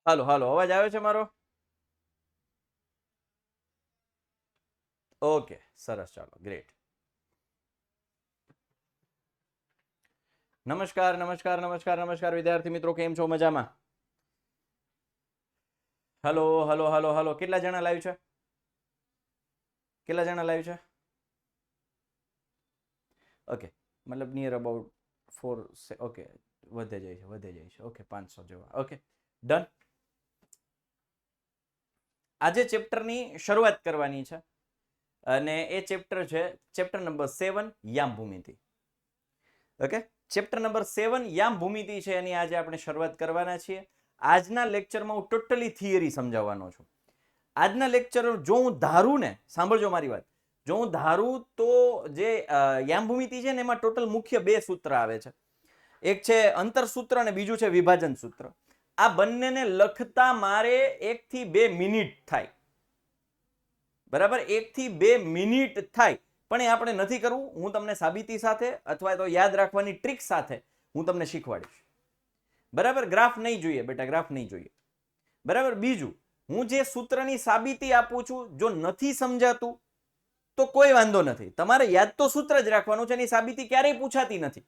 હાલો હાલો, અવાજ આવે છે મારો? ઓકે, સરસ, ચાલો, ગ્રેટ. નમસ્કાર નમસ્કાર નમસ્કાર નમસ્કાર વિદ્યાર્થી મિત્રો, કેમ છો? મજામાં? હલો હલો હલો હલો, કેટલા જણા લાઈવ છે? કેટલા જણા લાઈવ છે? ઓકે, મતલબ નિયર અબાઉટ 4. ઓકે, વધે જાય છે. ઓકે, 500 જેવા. Okay, done. આજે ચેપ્ટરની શરૂઆત કરવાની છે અને એ ચેપ્ટર છે ચેપ્ટર નંબર 7, યામ ભૂમિતિ. ઓકે, ચેપ્ટર નંબર 7 યામ ભૂમિતિ છે, એની આજે આપણે શરૂઆત કરવાના છીએ. આજના લેક્ચરમાં હું ટોટલી થિયરી સમજાવવાનો છું. આજના લેક્ચર જો હું ધારું ને, સાંભળજો મારી વાત, જો હું ધારું તો જે યામ ભૂમિતિ છે ને એમાં ટોટલ મુખ્ય 2 સૂત્ર આવે છે. એક છે અંતર સૂત્ર અને બીજું છે વિભાજન સૂત્ર. આ બંનેને લખતા મારે 1 થી 2 મિનિટ થાય. બરાબર, 1 થી 2 મિનિટ થાય, પણ એ આપણે નથી કરવું. હું તમને સાબિતી સાથે અથવા તો યાદ રાખવાની ટ્રીક સાથે હું તમને શીખવાડીશ. બરાબર, ગ્રાફ નહીં જોઈએ બેટા, ગ્રાફ નહીં જોઈએ. બરાબર, બીજું, હું જે સૂત્રની સાબિતી આપું છું, જો નથી સમજાતું તો કોઈ વાંધો નથી, તમારે યાદ તો સૂત્ર જ રાખવાનું છે. એની સાબિતી ક્યારેય પૂછાતી નથી.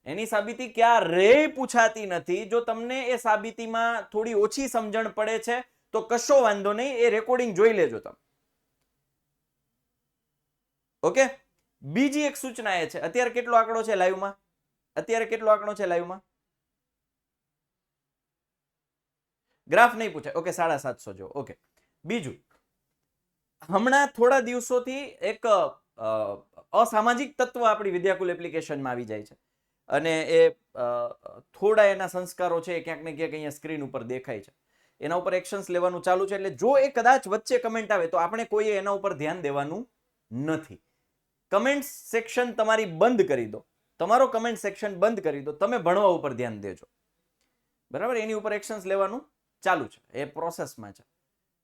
એની સાબિતી ક્યારેય પૂછાતી નથી. જો તમને એ સાબિતીમાં થોડી ઓછી સમજણ પડે છે તો કશો વાંધો નહીં, એ રેકોર્ડિંગ જોઈ લેજો તમે. ઓકે, બીજી એક સૂચના એ છે, અત્યારે કેટલો આંકડો છે લાઈવમાં? અત્યારે કેટલો આંકડો છે લાઈવમાં? ગ્રાફ નહીં પૂછાય. ઓકે, 750 જો. ઓકે, બીજું, હમણાં થોડા દિવસોથી એક અસામાજિક તત્વ આપણી વિદ્યાકુલ એપ્લિકેશનમાં આવી જાય છે અને એ થોડા એના સંસ્કારો છે ક્યાંક ને ક્યાંક અહીંયા સ્ક્રીન ઉપર દેખાય છે. એના ઉપર એક્શન્સ લેવાનું ચાલુ છે. એટલે જો એ કદાચ વચ્ચે કમેન્ટ આવે તો આપણે કોઈએ એના ઉપર ધ્યાન દેવાનું નથી. કમેન્ટ સેક્શન તમારી બંધ કરી દો, તમારો કમેન્ટ સેક્શન બંધ કરી દો, તમે ભણવા ઉપર ધ્યાન દેજો. બરાબર, એની ઉપર એક્શન્સ લેવાનું ચાલુ છે, એ પ્રોસેસમાં છે.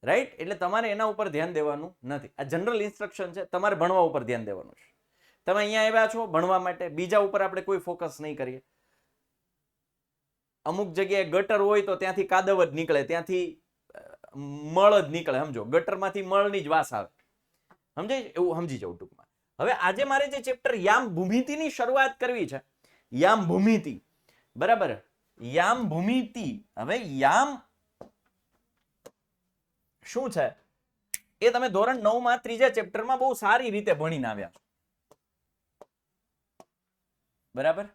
રાઈટ, એટલે તમારે એના ઉપર ધ્યાન દેવાનું નથી. આ જનરલ ઇન્સ્ટ્રક્શન છે, તમારે ભણવા ઉપર ધ્યાન દેવાનું છે. તમે અહીંયા આવ્યા છો ભણવા માટે, બીજા ઉપર આપણે કોઈ ફોકસ નહીં કરીએ. અમુક જગ્યાએ ગટર હોય તો ત્યાંથી કાદવ જ નીકળે, ત્યાંથી મળ જ નીકળે. સમજો, ગટરમાંથી મળની જ વાસ આવે. સમજાય? એવું સમજી જાવ ટૂંકમાં. હવે આજે મારે જે ચેપ્ટર યામ ભૂમિતિની શરૂઆત કરવી છે, યામ ભૂમિતિ. બરાબર, યામ ભૂમિતિ. હવે યામ શું છે એ તમે ધોરણ 9 માં 3જા ચેપ્ટરમાં બહુ સારી રીતે ભણીને આવ્યા છો. બરાબર,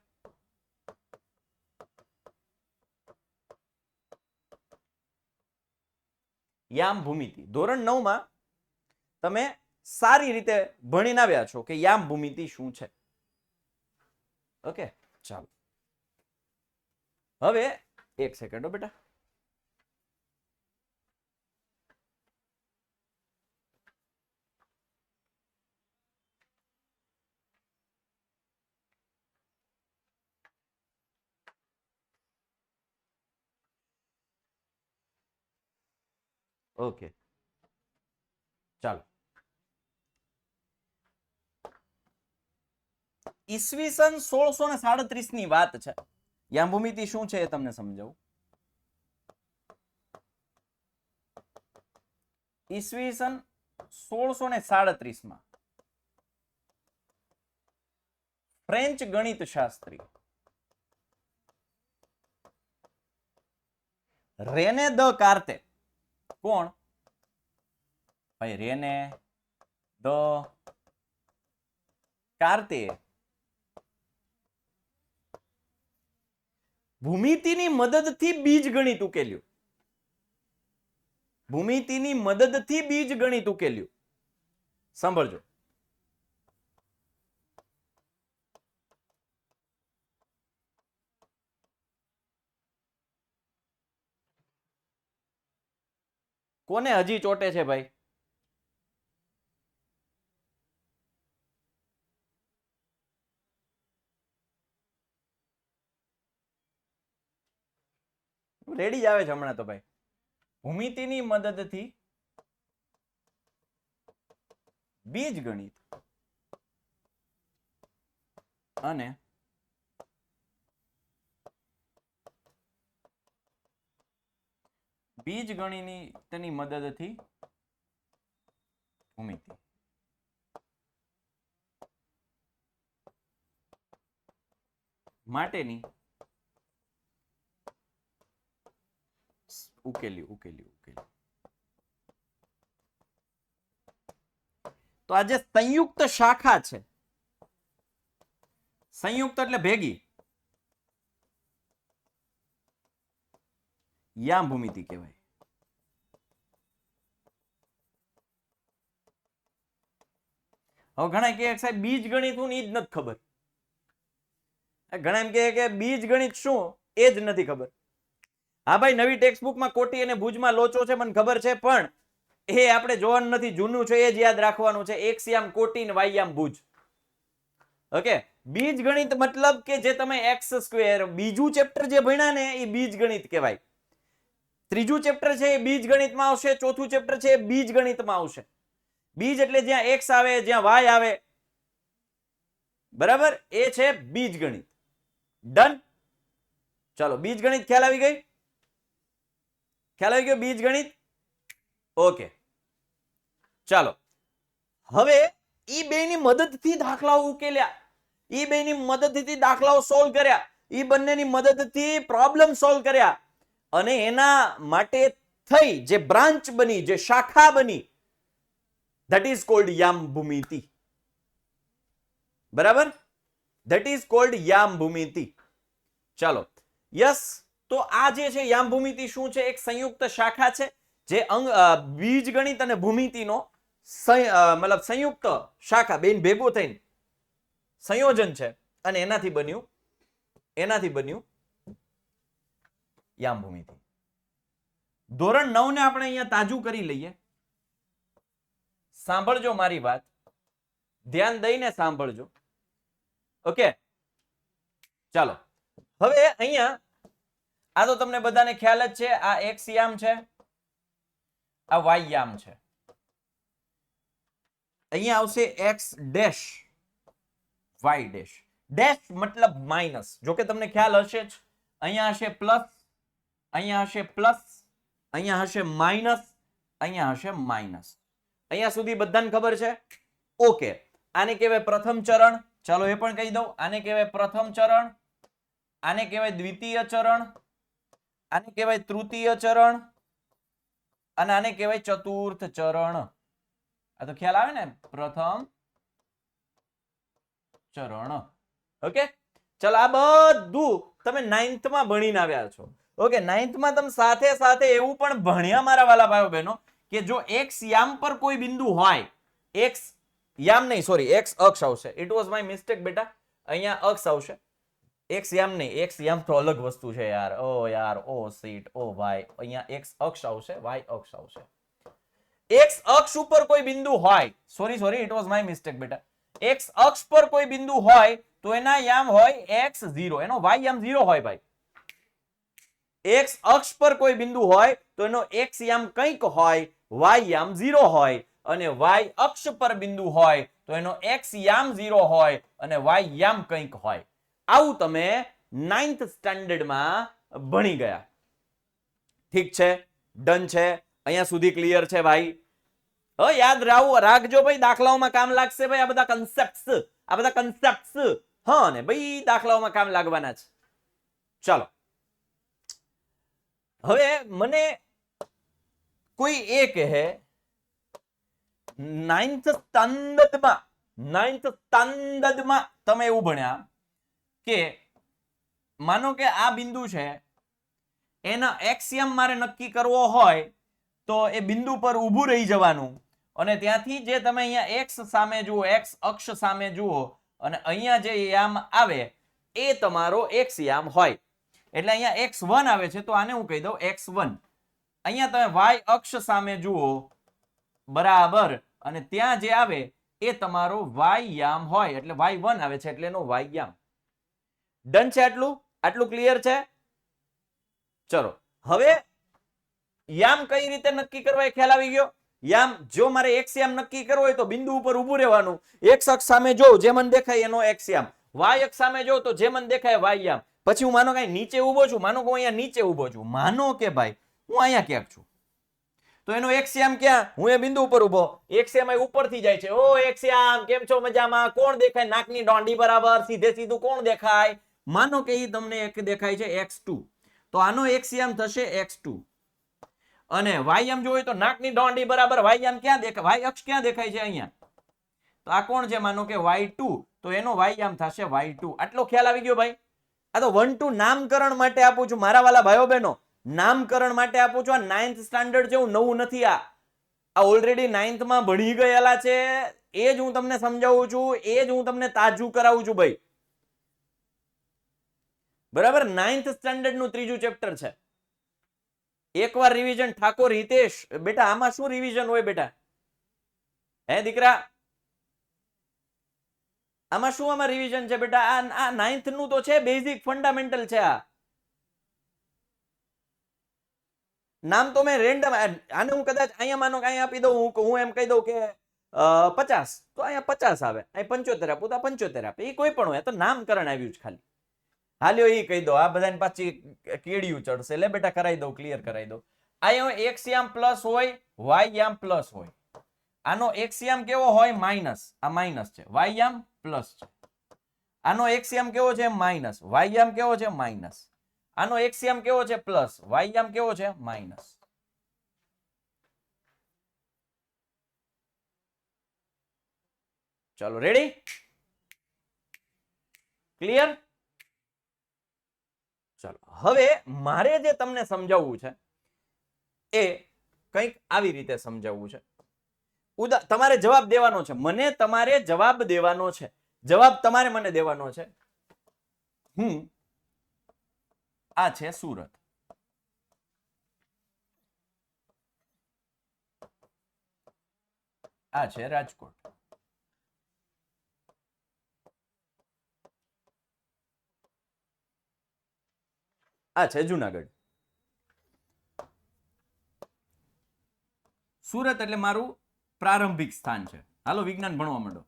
યામ ભૂમિતિ ધોરણ 9 માં તમે સારી રીતે ભણીને આવ્યા છો કે યામ ભૂમિતિ શું છે. ઓકે, ચાલો. હવે એક સેકન્ડ બેટા. ઓકે, ચાલો. ઈસવીસન 1637 ની વાત છે. યામ ભૂમિતિ શું છે એ તમને સમજાવું. ઈસવીસન 1637 માં ફ્રેન્ચ ગણિત શાસ્ત્રી રેને દ કાર્તે. કોણ ભાઈ? રેને દ કાર્તે ભૂમિતિની મદદથી બીજગણિત ઉકેલ્યું. ભૂમિતિની મદદથી બીજગણિત ઉકેલ્યું. સાંભળજો. કોને હજી ચોટે છે ભાઈ? રેડી જ આવે છે હમણાં તો ભાઈ. ભૂમિતિની મદદથી બીજગણિત અને બીજગણિતની મદદથી ભૂમિતિ માટેની ઉકેલી તો આ જે સંયુક્ત શાખા છે, સંયુક્ત એટલે ભેગી, યામ ભૂમિતિ કહેવાય. હવે ઘણા કહે સાહેબ બીજગણિત હું ઈ જ નથી ખબર. ઘણા એમ કહે કે બીજગણિત શું એ જ નથી ખબર. હા ભાઈ, નવી ટેક્સ્ટ બુકમાં કોટી અને ભુજમાં લોચો છે મને ખબર છે, પણ એ આપણે જોવાનું નથી, જૂનું છે એ જ યાદ રાખવાનું છે. એક્સ યામ કોટી ને વાય યામ ભુજ. ઓકે, બીજગણિત મતલબ કે જે તમે એક્સ સ્ક્વેર, બીજું ચેપ્ટર જે ભણ્યા ને એ બીજગણિત કહેવાય. ત્રીજું ચેપ્ટર છે એ બીજગણિતમાં આવશે, ચોથું ચેપ્ટર છે એ બીજગણિતમાં આવશે. બીજ એટલે જ્યાં એક્સ આવે, જ્યાં વાય આવે, બરાબર, એ છે બીજગણિત. ડન. ચલો, બીજગણિત ખ્યાલ આવી ગઈ? ખ્યાલ આવી ગયો બીજગણિત? ઓકે, ચાલો હવે ઈ બેની મદદથી દાખલાઓ ઉકેલ્યા, ઈ બેની મદદથી દાખલાઓ સોલ્વ કર્યા, ઈ બંનેની મદદથી પ્રોબ્લેમ સોલ્વ કર્યા, અને એના માટે થઈ જે બ્રાન્ચ બની, જે શાખા બની, that is called યામ ભૂમિતિ. બરાબર, that is called યામ ભૂમિતિ. ચાલો, યસ. તો આ જે છે યામ ભૂમિતિ શું છે? એક સંયુક્ત શાખા છે જે બીજગણિત અને ભૂમિતિનો મતલબ સંયુક્ત શાખા બેન ભેગું થઈને સંયોજન છે, અને એનાથી બન્યું યામ ભૂમિતિ. ધોરણ 9 ને આપણે અહીંયા તાજું કરી લઈએ. સાંભળજો મારી વાત, ધ્યાન દઈને સાંભળજો. ઓકે, ચાલો હવે અહીંયા આ તો તમને બધાને ખ્યાલ જ છે, આ એક્સ યામ છે, આ વાય યામ છે. અહીંયા આવશે x dash y dash. Dash મતલબ માઇનસ, જો કે તમને ખ્યાલ હશે જ. અહીંયા હશે પ્લસ, અહીંયા હશે પ્લસ, અહીંયા હશે માઇનસ, અહીંયા હશે માઇનસ. અહીંયા સુધી બધાને ખબર છે? ઓકે, આને કહેવાય પ્રથમ ચરણ. ચાલો એ પણ કહી દઉં, આને કહેવાય પ્રથમ ચરણ, આને કહેવાય દ્વિતીય ચરણ, આને કહેવાય તૃતીય ચરણ, અને આને કહેવાય ચતુર્થ ચરણ. આ તો ખ્યાલ આવે ને, પ્રથમ ચરણ. ઓકે, ચાલો આ બધું તમે 9th માં ભણીને આવ્યા છો. ઓકે, 9th માં તમે સાથે સાથે એવું પણ ભણ્યા મારા વાલા ભાઈઓ બહેનો કે જો એક્સ યામ પર કોઈ બિંદુ હોય, એક્સ યામ નહીં, સોરી, એક્સ અક્ષ આવશે. ઇટ વોઝ માય મિસ્ટેક બેટા, અહીંયા અક્ષ આવશે, એક્સ યામ નહીં. એક્સ યામ તો અલગ વસ્તુ છે યાર. ઓ યાર, ઓ સીટ, ઓ ભાઈ, અહીંયા એક્સ અક્ષ આવશે, વાય અક્ષ આવશે. એક્સ અક્ષ ઉપર કોઈ બિંદુ હોય, sorry, it was my mistake બેટા. એક્સ અક્ષ પર કોઈ બિંદુ હોય તો એના યામ હોય x0, એનો y યામ 0 હોય ભાઈ. એક્સ અક્ષ પર કોઈ બિંદુ હોય તો એનો x યામ કંઈક હોય, y યામ 0 હોય, અને y અક્ષ પર બિંદુ હોય તો એનો x યામ 0 હોય અને y યામ કંઈક હોય. આવું તમે 9th સ્ટાન્ડર્ડમાં ભણી ગયા. ઠીક છે, ડન છે, અહીંયા સુધી ક્લિયર છે ભાઈ? યાદ રાખજો ભાઈ, દાખલાઓમાં કામ લાગશે ભાઈ. આ બધા કન્સેપ્ટ્સ હા ને ભાઈ, દાખલાઓમાં કામ લાગવાના છે. ચાલો હવે મને કોઈ એ કહે 9th સ્ટાન્ડર્ડમાં તમે એવું ભણ્યા કે માનો કે આ બિંદુ છે, એના એક્સ યામ મારે નક્કી કરવો હોય તો એ બિંદુ પર ઊભું રહી જવાનું, અને ત્યાંથી જે તમે અહીંયા એક્સ સામે જુઓ, એક્સ અક્ષ સામે જુઓ, અને અહીંયા જે યામ આવે એ તમારો એક્સ યામ હોય. એટલે અહીંયા x1 આવે છે તો આને હું કહી દઉં x1. અહીંયા તમે y અક્ષ સામે જુઓ, બરાબર, અને ત્યાં જે આવે એ તમારો y યામ હોય, એટલે y1 આવે છે, એટલે એનો y યામ. ડન છે? આટલું ક્લિયર છે? ચલો હવે યામ કઈ રીતે નક્કી કરવા એ ખ્યાલ આવી ગયો. યામ જો મારે x યામ નક્કી કરવો હોય તો બિંદુ ઉપર ઊભું રહેવાનું, x અક્ષ સામે જો જે મને દેખાય એનો x યામ, y અક્ષ સામે જો તો જે મને દેખાય y યામ. પછી હું માનો કઈ નીચે ઊભો છું, માનો કે હું અહીંયા નીચે ઊભો છું, માનો કે ભાઈ હું અહીંયા ક્યાંક છું. તો એનો એક્સયામ ક્યાં? હું એ બિંદુ ઉપર ઊભો, એક્સયામ અહીં ઉપરથી જાય છે. ઓ એક્સયામ, કેમ છો? મજામાં? કોણ દેખાય? નાકની દોંડી બરાબર સીધે સીધું કોણ દેખાય? માનો કે ઈ તમને એક દેખાય છે x2, તો આનો એક્સયામ થશે x2. અને વાયયામ જો હોય તો નાકની દોંડી બરાબર વાયયામ ક્યાં દેખાય? વાય અક્ષ ક્યાં દેખાય છે? અહીંયા. તો આ કોણ છે? માનો કે y2, તો એનો વાયયામ થશે y2. આટલો ખ્યાલ આવી ગયો ભાઈ? આ તો 1 2 નામકરણ માટે આપું છું મારા વાલા ભાઈઓ બહેનો, નામકરણ માટે આપું છું. આ 9th સ્ટાન્ડર્ડ છે, હું નવું નથી. આ ઓલરેડી 9th માં ભણી ગયેલા છે, એ જ હું તમને સમજાવું છું, એ જ હું તમને તાજું કરાવું છું ભાઈ. બરાબર? 9th સ્ટાન્ડર્ડ નું ત્રીજું ચેપ્ટર છે. એકવાર રિવિઝન. ઠાકોર હિતેશ, બેટા આમાં શું રિવિઝન હોય બેટા? હે દીકરા, આમાં શું આમાં રિવિઝન છે બેટા? આ 9th નું તો છે, બેઝિક ફંડામેન્ટલ છે. આ નામ તો મેં રેન્ડમ, આને હું કદાચ અહીંયા માનો કે અહીંયા આપી દઉં, હું એમ કહી દઉં કે 50, તો અહીંયા 50 આવે. અહીં 75 આપું તો 75 આપે. એ કોઈ પણ હોય, તો નામકરણ આવ્યું છે ખાલી. હાલ્યો એ કહી દો, આ બધાને પાછી કેડિયું ચડશે. લે બેટા કરાવી દઉં, ક્લિયર કરાવી દઉં. અહીંયા એક્સયામ પ્લસ હોય, વાયયામ પ્લસ હોય. આનો એક્સયામ કેવો હોય? માઇનસ. આ માઇનસ છે, વાયયામ પ્લસ છે. આનો એક્સયામ કેવો છે? માઇનસ. વાયયામ કેવો છે? માઇનસ. આનો એક્સયામ કેવો છે? પ્લસ. વાયયામ કેવો છે? માઇનસ. ચલો રેડી? ક્લિયર? ચલો હવે મારે જે તમને સમજાવવું છે એ કંઈક આવી રીતે સમજાવવું છે. તમારે જવાબ દેવાનો છે, મને તમારે જવાબ દેવાનો છે. જવાબ તમારે મને દેવાનો છે. આ છે સુરત, આ છે રાજકોટ, આ છે જુનાગઢ. સુરત એટલે મારું પ્રારંભિક સ્થાન છે. હાલો વિજ્ઞાન ભણવા માંડો.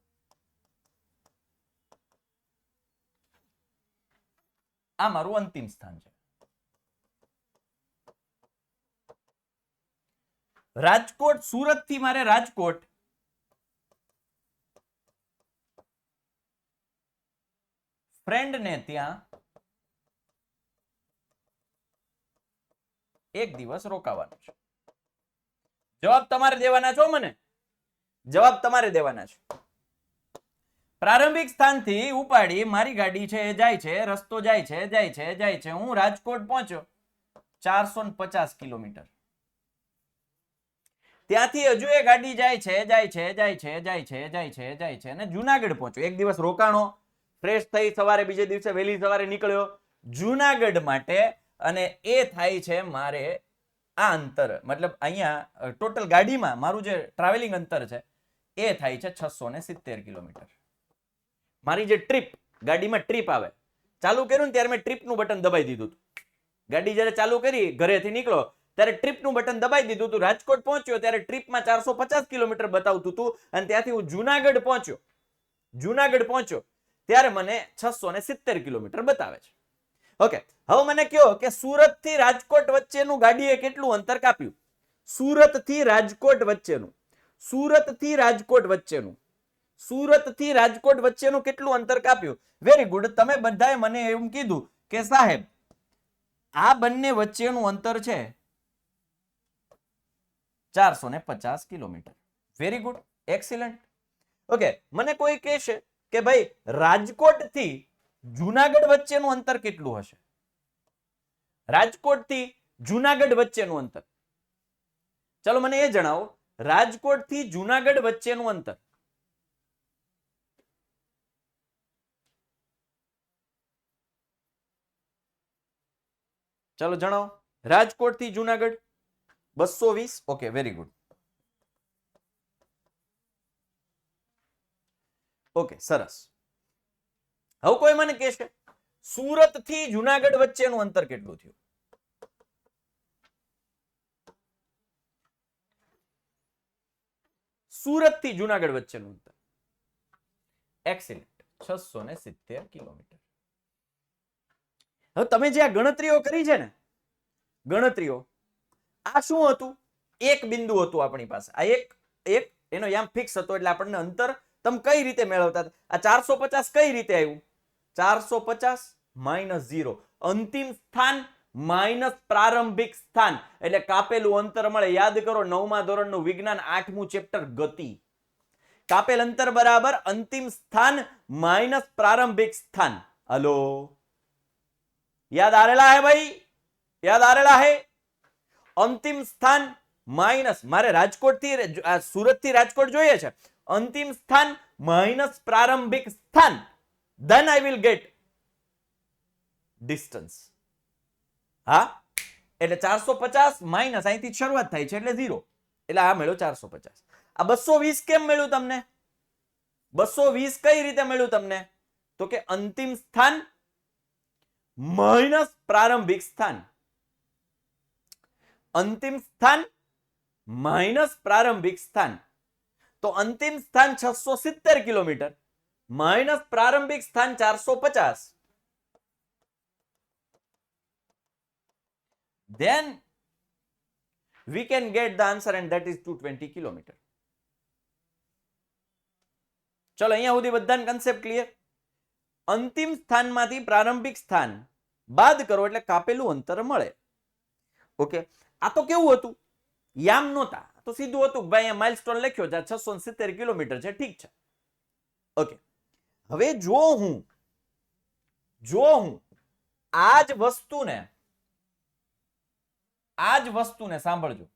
આ મારું અંતિમ સ્થાન છે. રાજકોટ, સુરત થી મારે રાજકોટ ફ્રેન્ડ ને ત્યાં એક દિવસ રોકાવાનું છે. જવાબ તમારે દેવાના છો. મને જવાબ તમારે દેવાના છે. પ્રારંભિક સ્થાનથી ઉપાડી મારી ગાડી છે, જાય છે, રસ્તો જાય છે, જાય છે, જાય છે. હું રાજકોટ પહોંચ્યો 450 કિલોમીટર. ત્યાંથી હજુ એ ગાડી જાય છે, જાય છે, જાય છે, જાય છે, જાય છે, જાય છે, અને જુનાગઢ પહોંચ્યો. એક દિવસ રોકાણો, ફ્રેશ થઈ, સવારે બીજે દિવસે વહેલી સવારે નીકળ્યો જુનાગઢ માટે. અને એ થાય છે મારે આ અંતર, મતલબ અહીંયા ટોટલ ગાડીમાં મારું જે ટ્રાવેલિંગ અંતર છે એ થાય છે 670 કિલોમીટર. મારી જે ટ્રીપ, ગાડીમાં ટ્રીપ આવે, ચાલુ કર્યું ને ત્યારે મેં ટ્રીપનું બટન દબાઈ દીધું હતું. ગાડી જ્યારે ચાલુ કરી, ઘરેથી નીકળો ત્યારે ટ્રીપનું બટન દબાઈ દીધું હતું. રાજકોટ પહોંચ્યો ત્યારે ટ્રીપમાં 450 કિલોમીટર બતાવતું હતું. અને ત્યાંથી હું જુનાગઢ પહોંચ્યો ત્યારે મને 670 કિલોમીટર બતાવે છે. ઓકે, હવે મને કહો કે સુરત થી રાજકોટ વચ્ચેનું ગાડીએ કેટલું અંતર કાપ્યું? સુરત થી રાજકોટ વચ્ચેનું કેટલું અંતર કાપ્યું? Very good. તમે બધાએ મને એવું કીધું કે સાહેબ આ બંને વચ્ચેનું અંતર છે 450 kilometre. Very good, excellent. Okay, મને કોઈ કહેશે કે ભાઈ રાજકોટ થી જુનાગઢ વચ્ચેનું અંતર કેટલું હશે? રાજકોટ થી જુનાગઢ વચ્ચેનું અંતર, ચલો મને એ જણાવો. રાજકોટ થી જુનાગઢ વચ્ચેનું અંતર ચલો જણાવો. રાજકોટ થી Junagadh 220. Okay, very good. Okay, સરસ. હવે કોઈ મને કહેશે સુરત થી જુનાગઢ વચ્ચેનું અંતર કેટલું થયું? સુરત થી જુનાગઢ વચ્ચેનું અંતર એક્સિલન્ટ 670 કિલોમીટર. હવે તમે જે આ ગણતરીઓ કરી છે ને, ગણતરીઓ આ શું હતું? એક બિંદુ હતું આપણી પાસે. આ એક એનો યામ ફિક્સ હતો એટલે આપણને અંતર તમે કઈ રીતે મેળવતા? આ 450 કઈ રીતે આવ્યું? 450 માઇનસ 0, અંતિમ સ્થાન માઇનસ પ્રારંભિક સ્થાન એટલે કાપેલું અંતર મળે. યાદ કરો 9મા ધોરણનું વિજ્ઞાન 8મું ચેપ્ટર ગતિ. કાપેલ અંતર બરાબર અંતિમ સ્થાન માઇનસ પ્રારંભિક સ્થાન. હલો, યાદ आ रहा है भाई? याद आ रहा है? અંતિમ સ્થાન માઇનસ, મારે રાજકોટ થી સુરત થી રાજકોટ જોઈએ છે. અંતિમ સ્થાન માઇનસ પ્રારંભિક સ્થાન, then I will get distance. હા, એટલે 450 માઇનસ અહીંથી શરૂઆત થાય છે એટલે 0, એટલે આ મળ્યો 450. આ 220 કેમ મળ્યું તમને? 220 કઈ રીતે મળ્યું તમને? તો કે અંતિમ સ્થાન માઇનસ પ્રારંભિક સ્થાન, અંતિમ સ્થાન માઇનસ પ્રારંભિક સ્થાન. તો અંતિમ સ્થાન 670 કિલોમીટર માઇનસ પ્રારંભિક સ્થાન 450, then we can get the answer and that is 220 kilometre. ચલો અહીંયા સુધી બધાને કન્સેપ્ટ ક્લિયર? અંતિમ સ્થાનમાંથી પ્રારંભિક સ્થાન બાદ કરો એટલે કાપેલું અંતર મળે. ઓકે, આ તો કેવું હતું? યામ નહોતા, તો સીધું હતું ભાઈ અહીંયા માઇલસ્ટોન લખ્યો છે 670 કિલોમીટર છે, ઠીક છે. ઓકે, હવે જો હું આ જ વસ્તુને સાંભળજો,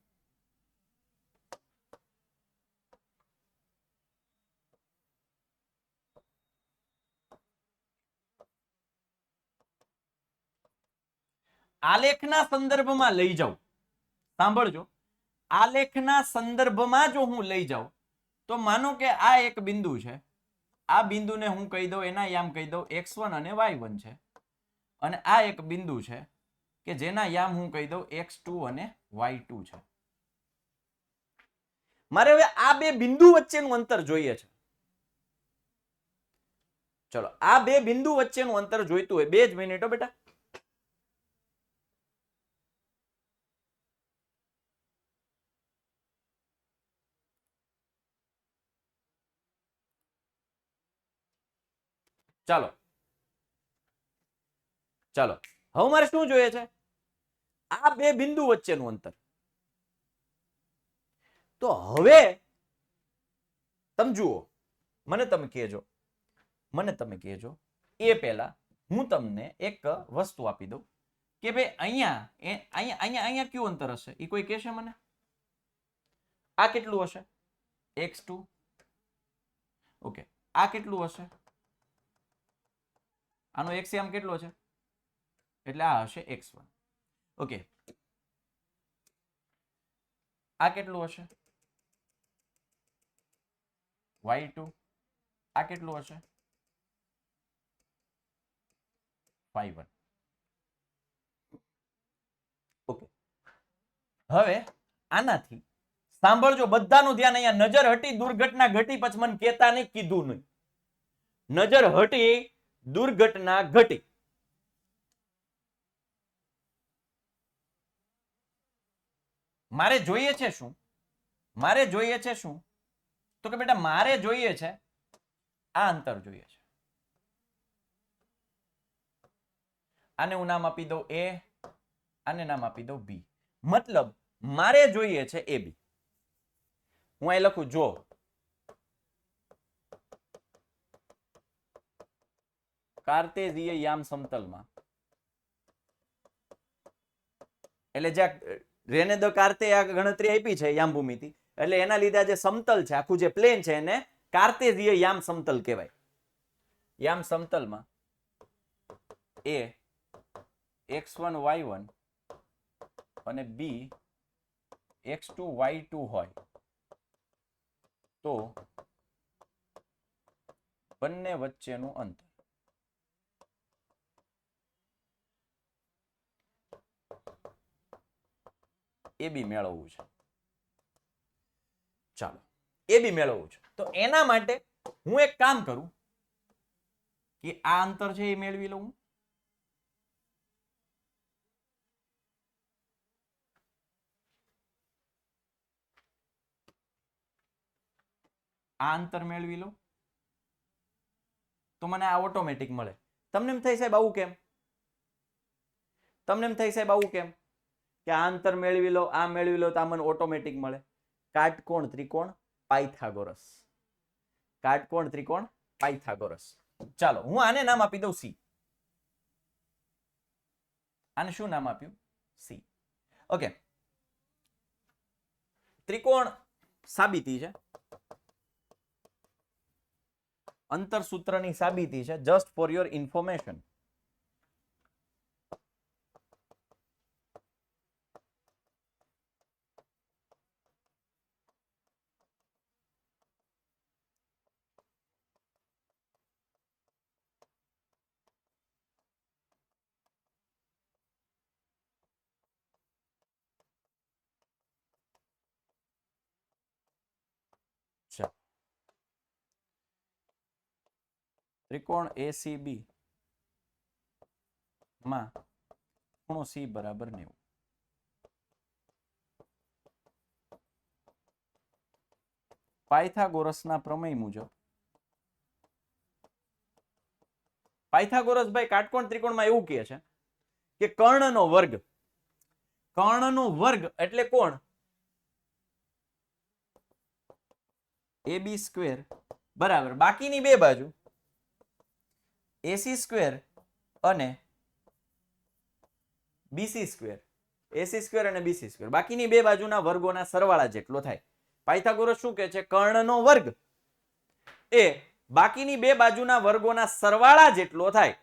આલેખના સંદર્ભમાં લઈ જાઉં, સાંભળજો, આલેખના સંદર્ભમાં જો હું લઈ જાઉં તો માનો કે આ એક બિંદુ છે, આ બિંદુને હું કહી દઉં, એના યામ કહી દઉં x1 અને y1 છે, અને આ એક બિંદુ છે કે જેના યામ હું કહી દઉં x2 અને y2 છે. મારે હવે આ બે બિંદુ વચ્ચેનું અંતર જોઈએ છે. ચલો, આ બે બિંદુ વચ્ચેનું અંતર જોઈતું હોય, 2 જ મિનિટો બેટા. ચાલો હવે મારે શું જોઈએ છે? આ બે બિંદુ વચ્ચેનું અંતર. તો હવે તમે જુઓ, મને તમે કહેજો એ પહેલા હું તમને એક વસ્તુ આપી દઉં કે ભાઈ અહીંયા કયું અંતર હશે? એ કોઈ કહેશે મને? આ કેટલું હશે? x2. ઓકે, આ કેટલું હશે? આનો x યામ કેટલો છે? એટલે આ હશે x1. ઓકે, આ કેટલું હશે? y2. આ કેટલું હશે? y1. ઓકે, હવે આનાથી સાંભળજો, બધાનું ધ્યાન અહીંયા. નજર હટી દુર્ઘટના ઘટી, પછી મને કહેતા નહીં કીધું નહીં. નજર હટી દુર્ઘટના ઘટી. મારે જોઈએ છે શું? તો કે બેટા મારે જોઈએ છે આ અંતર જોઈએ છે. આને હું નામ આપી દઉં a, આને નામ આપી દઉં b. મતલબ મારે જોઈએ છે ab. હું અહીં લખું, જો કાર્તેઝીય યામ સમતલમાં, એટલે જે રેને દ કાર્તે આ ગણતરી આપી છે યામ ભૂમિતિ, એટલે એના લીધે જે સમતલ છે, આખું જે પ્લેન છે, એને કાર્તેઝીય યામ સમતલ કહેવાય. યામ સમતલમાં a x1 y1 અને b x2 y2 હોય તો બંને વચ્ચેનું અંતર એ બી મેળવવું છે. ચાલો, એ બી મેળવવું છે. તો એના માટે હું એક કામ કરું કે આ અંતર છે એ મેળવી લઉં. આ અંતર મેળવી લો તો મને આ ઓટોમેટિક મળે. તમને એમ થાય સાહેબ આવું કેમ? તમને એમ થાય સાહેબ આવું કેમ કે આ અંતર મેળવી લો, આ મેળવી લો તો આ મને ઓટોમેટિક મળે? કાટકોણ ત્રિકોણ પાયથાગોરસ. કાટકોણ ત્રિકોણ પાયથાગોરસ. ચાલો હું આને નામ આપી દઉં સી. આને શું નામ આપ્યું? સી. ઓકે, ત્રિકોણ સાબિતી છે, અંતર સૂત્રની સાબિતી છે, જસ્ટ ફોર યોર ઇન્ફોર્મેશન. ત્રિકોણ એસીબી માં ખૂણો સી બરાબર 90. પાયથાગોરસના પ્રમેય મુજબ પાયથાગોરસ ભાઈ કાટકોણ ત્રિકોણમાં એવું કહે છે કે કર્ણનો વર્ગ, કર્ણનો વર્ગ એટલે કોણ? AB સ્ક્વેર બરાબર બાકીની બે બાજુ AC સ્ક્વેર અને BC સ્ક્વેર. AC સ્ક્વેર અને BC સ્ક્વેર બાકીની બે બાજુના વર્ગોના સરવાળા જેટલો થાય. પાયથાગોરસ શું કહે છે? કર્ણનો વર્ગ એ બાકીની બે બાજુના વર્ગોના સરવાળા જેટલો થાય.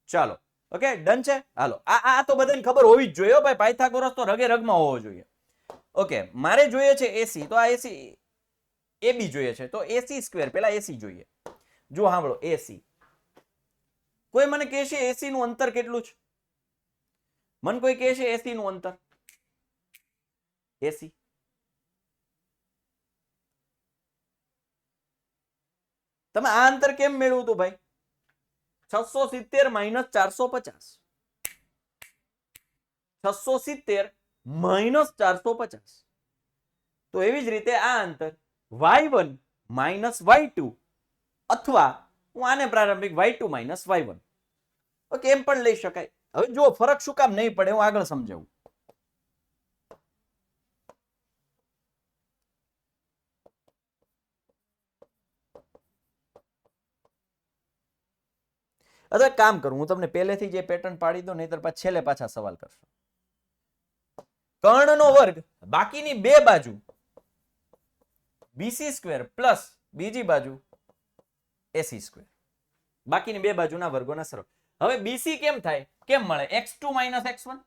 ચાલો ઓકે ડન છે. હાલો આ તો બધાને ખબર હોવી જ જોઈએ ભાઈ, પાયથાગોરસ તો રગે રગમાં હોવો જોઈએ. ઓકે મારે જોઈએ છે AC, તો આ AC AB જોઈએ છે તો AC સ્ક્વેર પેલા AC જોઈએ. જો સાંભળો AC, કોઈ મને કહેશે AC નું અંતર કેટલું છે? મને કોઈ કહેશે AC નું અંતર? AC તમે આ અંતર કેમ મેળવું હતું ભાઈ? 670 માઇનસ 450. 670 માઇનસ 450. તો એવી જ રીતે આ અંતર y1 માઇનસ y2 અથવા હું આને પ્રારંભિક y2 માઇનસ y1 ઓકે એમ પણ લઈ શકાય. હવે જો ફરક શું કામ નહીં પડે હું આગળ સમજાવું. અથવા કામ કરું હું તમને પહેલેથી જે પેટર્ન પાડી દો, નહીતર પાછા છેલ્લે પાછા સવાલ કરશો. કર્ણનો વર્ગ બાકીની બે બાજુ BC સ્ક્વેર પ્લસ બીજી બાજુ AC સ્ક્વેર, બાકીની બે બાજુના વર્ગોના સરળ. હવે BC કેમ થાય? કેમ મળે? x2 માઇનસ x1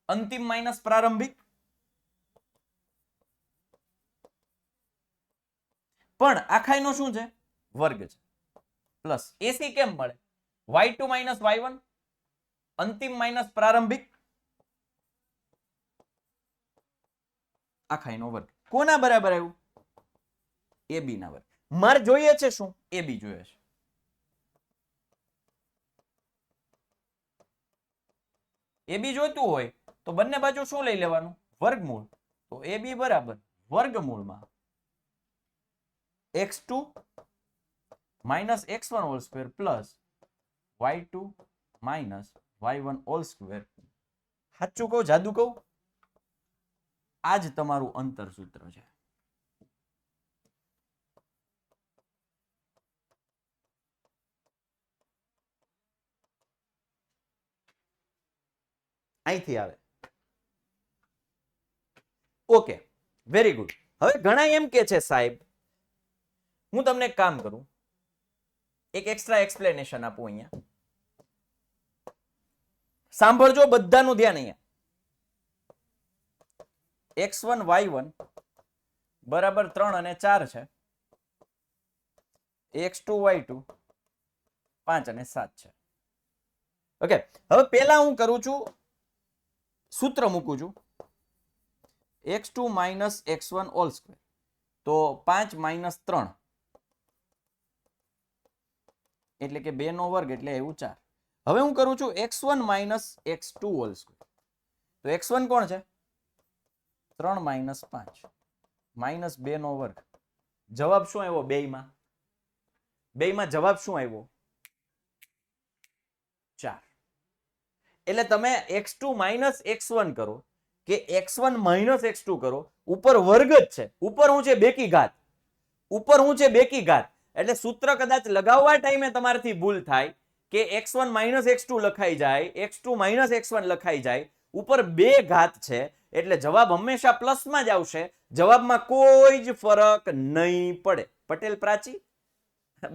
અંતિમ માઇનસ પ્રારંભિક, પણ આખાઈનો શું છે? વર્ગ છે. પ્લસ AC કેમ મળે? y2 માઇનસ y1 અંતિમ માઇનસ પ્રારંભિક આખાઈનો વર્ગ. કોના બરાબર આવ્યું? AB ના વર્ગ. મારે જોઈએ છે શું? AB જોઈએ છે. AB જોઈતું હોય તો બંને બાજુ શું લઈ લેવાનું? વર્ગમૂળ. તો AB બરાબર વર્ગમૂળમાં x2 minus x1 whole square plus y2 minus y1 whole square. સાચું કહું જાદુ કહું? આ જ તમારું અંતર સૂત્ર છે. અહીંથી આવે. Okay very good. હવે ઘણા એમ કે છે સાહેબ, હું તમને એક કામ કરું, એક એક્સ્ટ્રા એક્સપ્લેનેશન આપું અહીંયા. સાંભળજો બધાનું ધ્યાન અહીંયા. x1 y1 બરાબર 3 અને 4 છે, x2 y2 5 અને 7 છે. ઓકે હવે પહેલા હું કરું છું, સૂત્ર મૂકું છું x2 minus x1 whole square, તો 5 માઇનસ 3 એટલે કે 2 નો વર્ગ એટલે એવું 4. હવે હું કરું છું x1 minus x2 whole square, તો x1 કોણ છે? 3 માઇનસ 5 માઇનસ 2 નો વર્ગ જવાબ શું આવ્યો બેયમાં જવાબ શું આવ્યો 4. એટલે તમે x2 માઇનસ x1 કરો કે x1 માઇનસ x2 કરો, ઉપર વર્ગ જ છે, ઉપર હું છે બેકી ઘાત, ઉપર હું છે બેકી ઘાત, એટલે સૂત્ર કદાચ લગાવવા ટાઈમે તમારાથી ભૂલ થાય કે x1 માઇનસ x2 લખાઈ જાય, x2 માઇનસ x1 લખાઈ જાય, ઉપર બે ઘાત છે એટલે જવાબ હંમેશા પ્લસમાં જ આવશે, જવાબમાં કોઈ જ ફરક નહીં પડે. પટેલ પ્રાચી,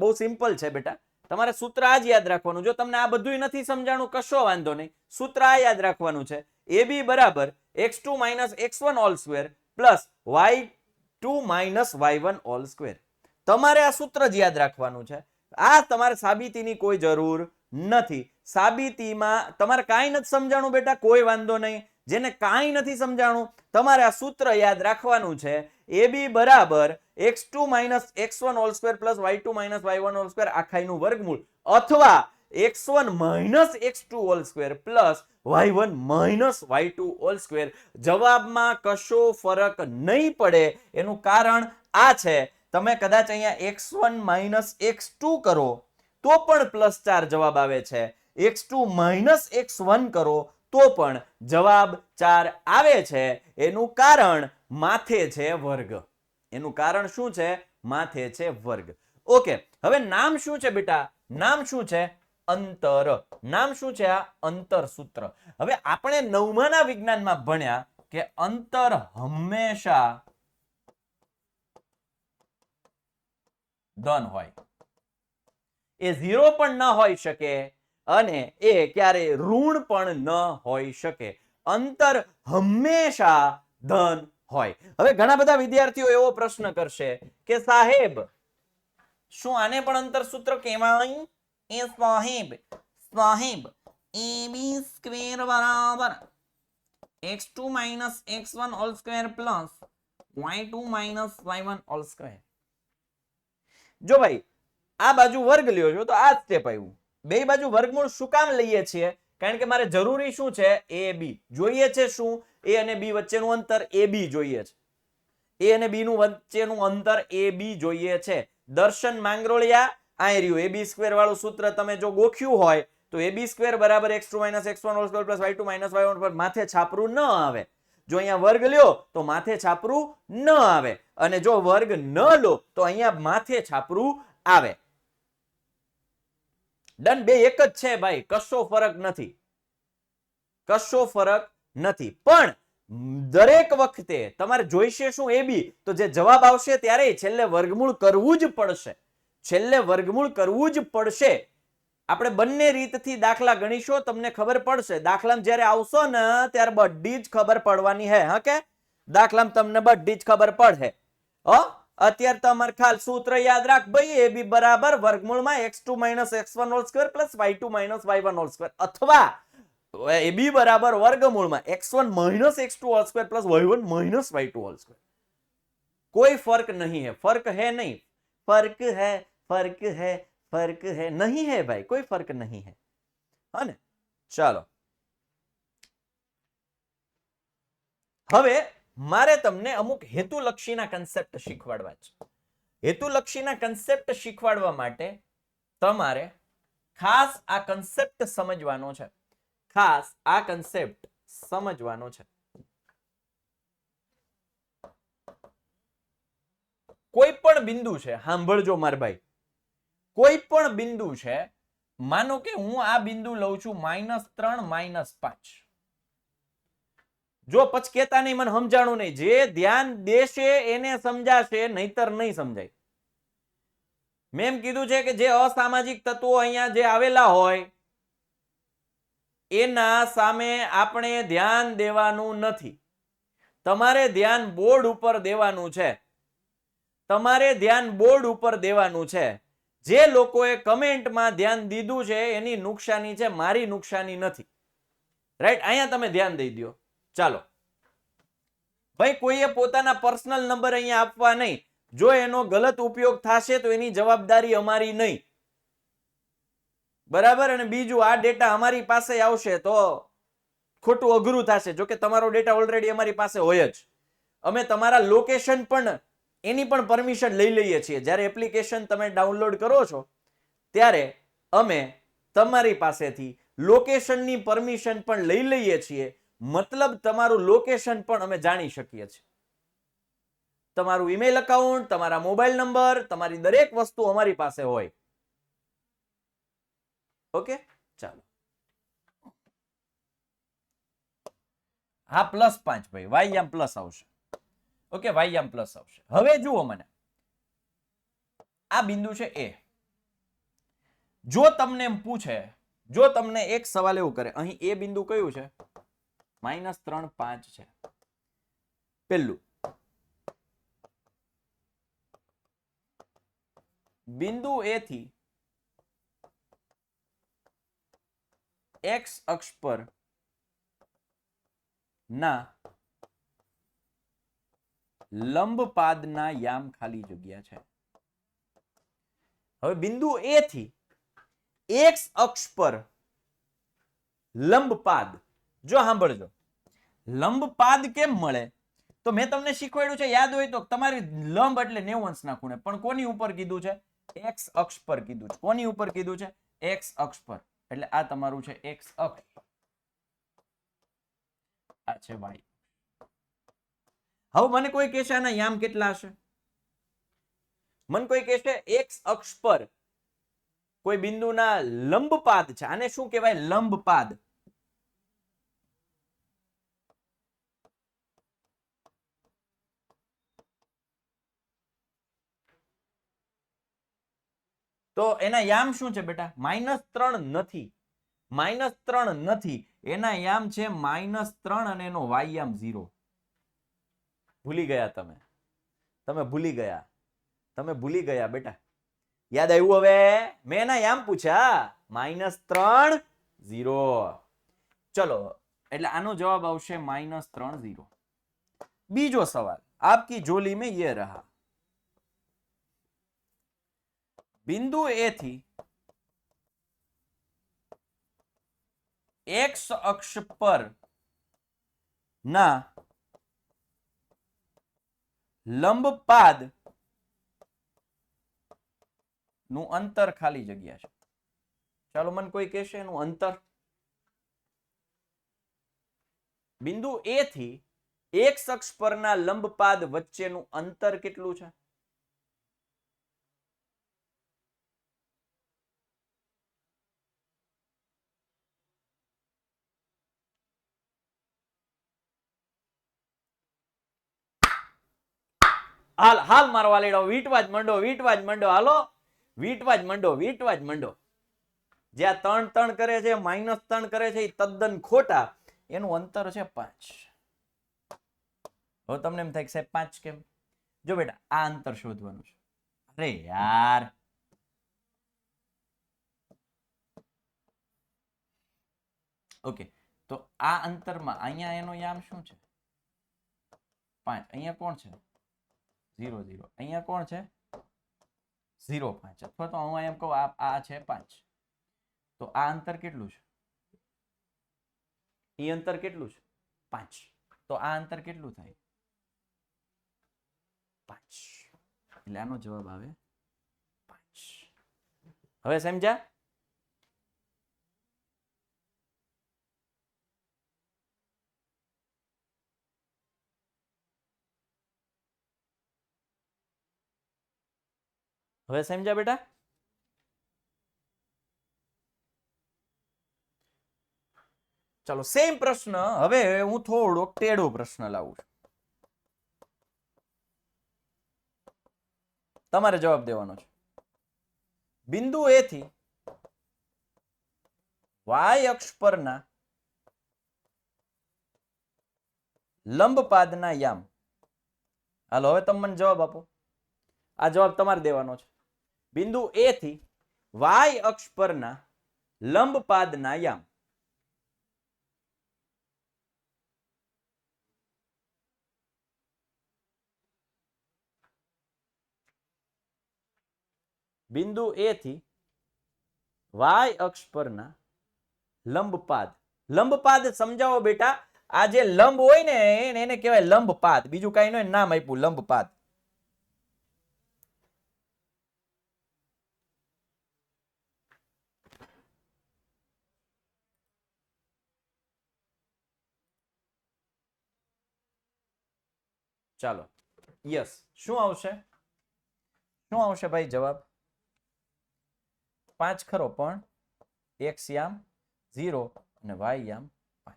બહુ સિમ્પલ છે બેટા, તમારે સૂત્ર આ જ યાદ રાખવાનું. જો તમને આ બધું નથી સમજાણું કશો વાંધો નહીં, સૂત્ર આ યાદ રાખવાનું છે, AB બરાબર x2 minus x1 whole square plus y2 minus y1 whole square. તમારે આ સૂત્ર જ યાદ રાખવાનું છે. આ તમારે સાબિતીની કોઈ જરૂર નથી. સાબિતીમાં તમારે કાંઈ નથી સમજાણું બેટા, કોઈ વાંધો નહીં. જેને કાંઈ નથી સમજાણું તમારે આ સૂત્ર યાદ રાખવાનું છે, AB બરાબર x2 minus x1 whole square plus y2 minus y1 whole square આખાઈનું વર્ગમૂળ, અથવા x1 minus x2 whole square plus y1 minus y2 whole square. જવાબમાં કશો ફરક નહીં પડે. એનું કારણ આ છે, તમે કદાચ અહીંયા x1 માઇનસ x2 કરો તો પણ +4 જવાબ આવે છે, x2 માઇનસ x1 કરો તો પણ જવાબ 4 આવે છે. એનું કારણ માથે છે વર્ગ. એનું કારણ શું છે? માથે છે વર્ગ. ઓકે, હવે નામ શું છે બેટા? નામ શું છે? અંતર. નામ શું છે? આ અંતર સૂત્ર. હવે આપણે 9મા વિજ્ઞાનમાં ભણ્યા કે અંતર હંમેશા ધન હોય, એ 0 પણ ન હોઈ શકે અને એ ક્યારે ઋણ પણ ન હોઈ શકે. અંતર હંમેશા ધન હોય. હવે ઘણા બધા વિદ્યાર્થીઓ એવો પ્રશ્ન કરશે કે સાહેબ શું આને પણ અંતર સૂત્ર કહેવાય? એ સાહેબ AB સ્ક્વેર બરાબર x2 minus x1 whole square plus y2 minus y1 whole square. જો ભાઈ આ બાજુ વર્ગ લ્યો છો તો આ સ્ટેપ આવ્યું. બે બાજુ વર્ગમૂળ શું કામ લઈએ છીએ? કારણ કે મારે જરૂરી શું છે? AB જોઈએ છે. શું? A અને B વચ્ચેનું અંતર AB જોઈએ છે. A અને B નું વચ્ચેનું અંતર AB જોઈએ છે. દર્શન માંગરોળિયા આ રહ્યું AB સ્ક્વેર વાળું સૂત્ર તમે જો ગોખ્યું હોય તો AB સ્ક્વેર બરાબર x2 minus x1 whole square plus y2 minus y1 પર માથે છાપરું ન આવે. જો અહીંયા વર્ગ લ્યો તો માથે છાપરું ન આવે, અને જો વર્ગ ન લો તો અહીંયા માથે છાપરું આવે. ડન. બે એક જ છે ભાઈ, કશો ફરક નથી, કશો ફરક નથી. પણ દરેક વખતે તમારે જોઈશે શું? AB. તો જે જવાબ આવશે ત્યારે છેલ્લે વર્ગમૂળ કરવું જ પડશે. છેલ્લે વર્ગમૂળ કરવું જ પડશે. આપણે બંને રીતથી દાખલા ગણીશું, તમને ખબર પડશે. દાખલામાં જ્યારે આવશો ને ત્યારે બધી જ ખબર પડવાની હે. હા કે દાખલામાં તમને બધી જ ખબર પડે. અત્યારે તમારે ખાલી સૂત્ર યાદ રાખ ભાઈ, AB બરાબર વર્ગમૂળમાં x2 minus x1 whole square plus y2 minus y1 whole square, અથવા AB બરાબર વર્ગમૂળમાં x1 minus x2 whole square plus y1 minus y2 whole square. કોઈ ફર્ક નહીં है. फर्क है नहीं, फर्क है, फर्क है, फर्क है नहीं है भाई, कोई फर्क नहीं है. હા ને? ચાલો હવે મારે તમને અમુક હેતુલક્ષીના કન્સેપ્ટ શીખવાડવા છે. હેતુલક્ષીના કન્સેપ્ટ શીખવાડવા માટે તમારે ખાસ આ કન્સેપ્ટ સમજવાનો છે. ખાસ આ કન્સેપ્ટ સમજવાનો છે. કોઈ પણ બિંદુ છે, સાંભળજો માર ભાઈ, કોઈ પણ બિંદુ છે, માનો કે હું આ બિંદુ લઉં છું -3 -5. જો પછી કેતા નહીં મને સમજાણું નહીં, જે ધ્યાન દેશે એને સમજાશે, નહીતર નહીં સમજાય. મેં એમ કીધું છે કે જે અસામાજિક તત્વો અહીંયા જે આવેલા હોય એના સામે આપણે ધ્યાન દેવાનું નથી. તમારે ધ્યાન બોર્ડ ઉપર દેવાનું છે. તમારે ધ્યાન બોર્ડ ઉપર દેવાનું છે. જે લોકોએ કમેન્ટમાં ધ્યાન દીધું છે એની નુકસાની છે, મારી નુકસાની નથી. રાઈટ? અહીંયા તમે ધ્યાન દઈ દો. ચાલો ભાઈ, કોઈએ પોતાના પર્સનલ નંબર અહીંયા આપવા નહીં. જો એનો ગલત ઉપયોગ થશે તો એની જવાબદારી અમારી નહીં. બરાબર? અને બીજું, આ ડેટા અમારી પાસે આવશે તો ખોટું અઘરું થશે. જો કે તમારો ડેટા ઓલરેડી અમારી પાસે હોય જ. અમે તમારા લોકેશન પણ એની પણ પરમિશન લઈ લઈએ છીએ. જ્યારે એપ્લિકેશન તમે ડાઉનલોડ કરો છો ત્યારે અમે તમારી પાસેથી લોકેશનની પરમિશન પણ લઈ લઈએ છીએ. મતલબ તમારું લોકેશન પણ અમે જાણી શકીએ છીએ. તમારું ઈમેલ અકાઉન્ટ, તમારા મોબાઈલ નંબર, તમારી દરેક વસ્તુ અમારી પાસે હોય. ઓકે, ચાલો. હા, +5 ભાઈ, વાય આમ પ્લસ આવશે. ઓકે, વાય આમ પ્લસ આવશે. હવે જુઓ, મને આ બિંદુ છે એ. જો તમને એમ પૂછે, જો તમને એક સવાલ એવું કરે, અહીં એ બિંદુ કયું છે? -3, 5 છે. પહેલું બિંદુ એ થી x અક્ષ પર ના લંબપાદના યામ ખાલી જગ્યા છે. હવે બિંદુ એ થી x અક્ષ પર લંબપાદ, જો સાંભળજો, લંબપાદ કેમ મળે? તો મેં તમને શીખવાડ્યું છે, યાદ હોય તો, તમારી લંબ એટલે 90 અંશના ખૂણે, પણ કોની ઉપર કીધું છે? x અક્ષ પર કીધું છે. કોની ઉપર કીધું છે? x અક્ષ પર. એટલે આ તમારું છે x અક્ષ, આ છે y. હવે મને કોઈ કહેશે આના યામ કેટલા હશે? મને કોઈ કહેશે x અક્ષ પર કોઈ બિંદુના લંબપાદ છે, આને શું કહેવાય? લંબપાદ. તો એના યામ શું છે બેટા? -3 નથી, -3 નથી, એના યામ છે -3 અને એનો y યામ 0. ભૂલી ગયા તમે, તમે ભૂલી ગયા, તમે ભૂલી ગયા બેટા. યાદ આવ્યું હવે? મેં એના યામ પૂછ્યા, -3 0. ચલો, એટલે આનો જવાબ આવશે -3 0. બીજો સવાલ, આપકી झोली में ये रहा. બિંદુ એ થી x અક્ષ પર ના લંબપાદ નું અંતર ખાલી જગ્યા છે. ચાલો, મને કોઈ કહેશે એનું અંતર? બિંદુ એ થી x અક્ષ પરના લંબપાદ વચ્ચેનું અંતર કેટલું છે? હાલ હાલ મારો વાલીડો, વીટવા જ મંડો, વીટવા જ મંડો. હાલો, વીટવા જ મંડો, વીટવા જ મંડો. જે આ 3 3 કરે છે, -3 કરે છે, એ તદ્દન ખોટા. એનું અંતર છે 5. હવે તમને એમ થાય કે સાહેબ 5 કેમ? જો બેટા, આ અંતર શોધવાનું છે. અરે યાર, ઓકે, તો આ અંતરમાં અહીંયા એનો યામ શું છે? 5. અહીંયા કોણ છે? 0 0. અહીંયા કોણ છે? 0 5. અથવા તો હું એમ કહું, આ છે 5. તો આ અંતર કેટલું છે? એ અંતર કેટલું છે? 5. તો આ અંતર કેટલું થાય? 5. એટલે આનો જવાબ આવે 5. હવે સમજ્યા? હવે સમજ્યા બેટા? ચાલો, સેમ પ્રશ્ન. હવે હું થોડો ટેઢો પ્રશ્ન લાવું છું, તમારે જવાબ દેવાનો છે. બિંદુ એ થી y અક્ષ પરના લંબપાદના યામ. હાલો, હવે તમે મને જવાબ આપો. આ જવાબ તમારે દેવાનો છે. બિંદુ એ થી y અક્ષ પરના લંબપાદના યામ. બિંદુ એ થી y અક્ષ પરના લંબપાદ. લંબપાદ સમજાવો બેટા. આ જે લંબ હોય ને એને કહેવાય લંબપાદ. બીજું કઈ નહીં, નામ આપ્યું લંબપાદ. ચાલો યસ શું આવશે ભાઈ જવાબ 5 ખરો પણ x યામ 0 અને y યામ 5.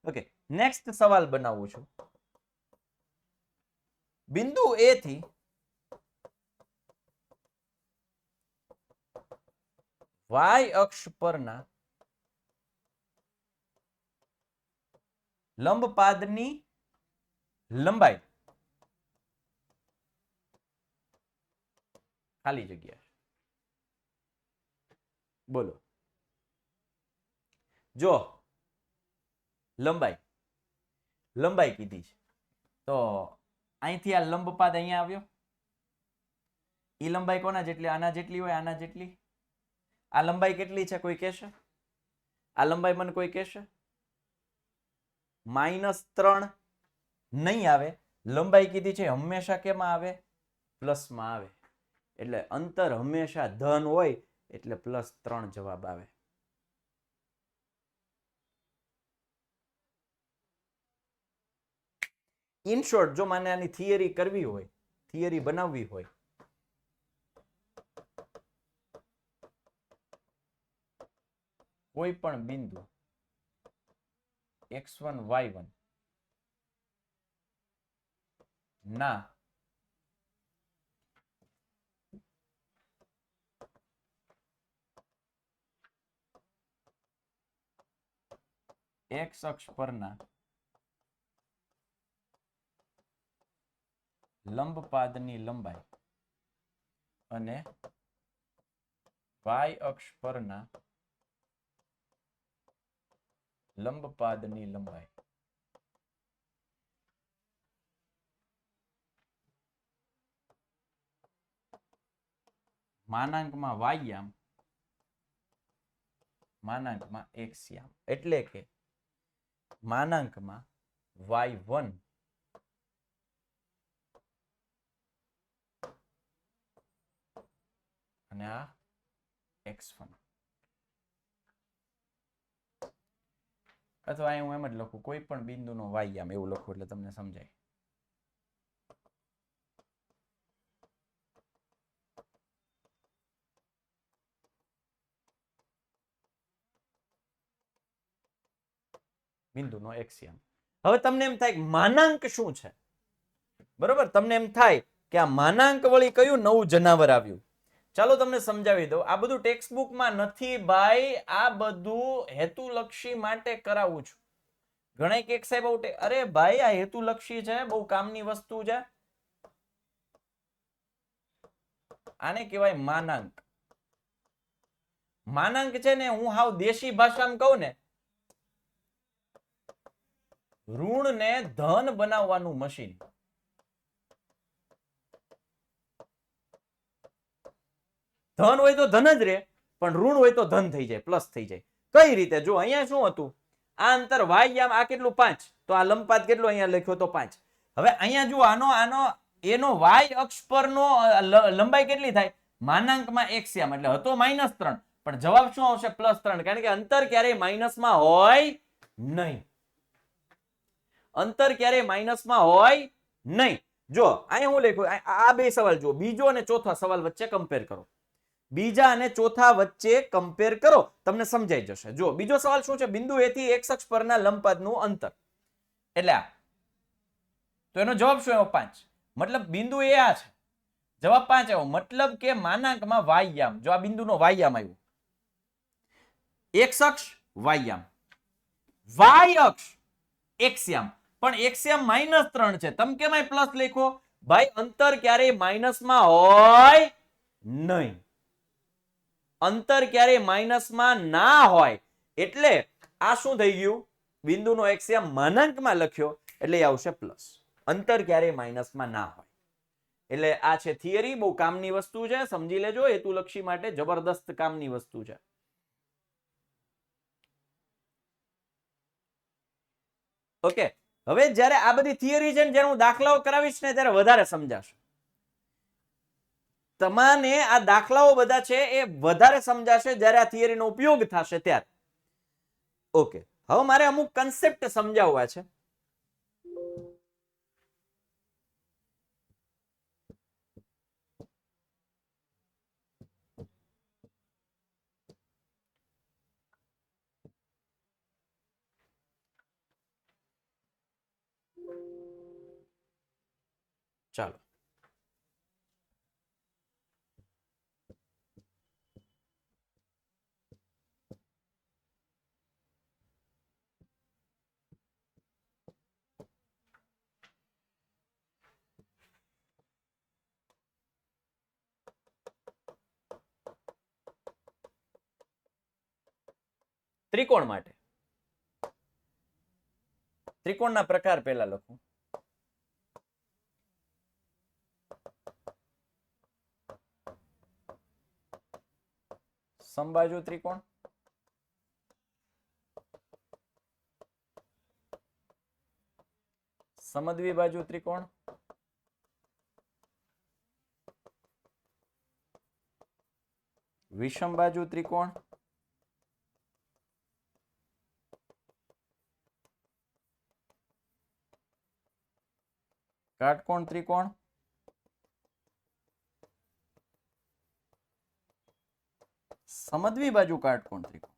ઓકે નેક્સ્ટ સવાલ બનાવું છું. બિંદુ A થી y અક્ષ પરના લંબપાદની લંબાઈ ખાલી જગ્યા બોલો. જો લંબાઈ કીધી છે તો અહીંથી આ લંબપાદ અહીંયા આવ્યો. ઈ લંબાઈ કોના જેટલી? આના જેટલી હોય. આના જેટલી. આ લંબાઈ કેટલી છે કોઈ કહેશે? આ લંબાઈ મને કોઈ કહેશે? -3 નહીં આવે. લંબાઈ કીધી છે હંમેશા કેમાં આવે? પ્લસમાં આવે. એટલે અંતર હંમેશા ધન હોય એટલે +3 જવાબ આવે. ઇન શોર્ટ જો મને આની થિયરી કરવી હોય, થિયરી બનાવવી હોય, કોઈ પણ બિંદુ x1 y1 ના x અક્ષ પરના લંબપાદની લંબાઈ અને y અક્ષ પરના લંબપાદની લંબાઈ માનાંકમાં y યામ માનાંકમાં x યામ એટલે કે માનાંકમાં y1 અને આ x1 અથવા અહીં હું એમ જ લખું કોઈ પણ બિંદુનો y યામ એવું લખું એટલે તમને સમજાય. બિંદુનો x યામ. હવે તમને એમ થાય કે માનાંક શું છે? બરોબર, તમને એમ થાય કે આ માનાંક વળી કયું નવું જનાવર આવ્યું. ચાલો તમને સમજાવી દઉં. આ બધું ટેક્સ્ટ બુકમાં નથી ભાઈ, આ બધું હેતુલક્ષી માટે કરાવું છું. ઘણા કે સાહેબ અરે ભાઈ આ હેતુલક્ષી છે, બહુ કામની વસ્તુ છે. આને કહેવાય માનાંક. માનાંક છે ને હું હાવ દેશી ભાષામાં કહું ને, ઋણ ને ધન બનાવવાનું મશીન. ધન હોય તો ધન જ રહે, પણ ઋણ હોય તો ધન થઈ જાય, પ્લસ થઈ જાય. કઈ રીતે? જો અહીંયા શું હતું? આ અંતર y યામ આ કેટલું 5, તો આ લંબપાદ કેટલો અહીંયા લખ્યો તો 5. હવે અહીંયા જો આનો એનો y અક્ષ પરનો લંબાઈ કેટલી થાય? માનાંકમાં x યામ એટલે હતો -3, પણ જવાબ શું આવશે? +3, કારણ કે અંતર ક્યારેય માઇનસમાં હોય નહીં. અંતર ક્યારેય માઇનસમાં હોય નહીં. જો અહીંયા હું લખ્યું, આ બે સવાલ જુઓ, બીજો અને ચોથા સવાલ વચ્ચે કમ્પેર કરો. બીજા અને ચોથા વચ્ચે કમ્પેર કરો, તમને સમજાઈ જશે. જો બીજો સવાલ શું છે? બિંદુ A થી x અક્ષ પરના લંબપાદનું અંતર એટલે આ. તો એનો જવાબ શું આવ્યો? 5. મતલબ બિંદુ A આ છે, જવાબ 5 આવ્યો. મતલબ કે માનાંકમાં y યામ, જો આ બિંદુનો y યામ આવ્યું, x અક્ષ y યામ, y અક્ષ x યામ, પણ x યામ -3 છે. તમે કેમ અહીં પ્લસ લખો? ભાઈ અંતર ક્યારેય માઇનસમાં હોય નહીં. અંતર ક્યારેય માઇનસમાં ના હોય એટલે આ શું થઈ ગયું? બિંદુનો x યામ માનાંકમાં લખ્યો એટલે આવશે પ્લસ. અંતર ક્યારેય માઇનસમાં ના હોય એટલે આ છે થિયરી. બહુ કામની વસ્તુ છે, સમજી લેજો. હેતુલક્ષી માટે જબરદસ્ત કામની વસ્તુ છે. ઓકે, હવે જ્યારે આ બધી થિયરી છે ને, જ્યારે હું દાખલાઓ કરાવીશ ને ત્યારે વધારે સમજાશે. તમને આ દાખલાઓ બધા છે એ વધારે સમજાશે જ્યારે આ થિયરીનો ઉપયોગ થશે ત્યારે. ઓકે, હવે મારે અમુક કન્સેપ્ટ સમજાવવા છે. ચાલો ત્રિકોણ માટે ત્રિકોણના પ્રકાર પહેલા લખું. સમબાજુ ત્રિકોણ, સમદ્વિબાજુ ત્રિકોણ, વિષમબાજુ ત્રિકોણ, કાટકોણ ત્રિકોણ, સમદ્વિબાજુ કાટકોણ ત્રિકોણ.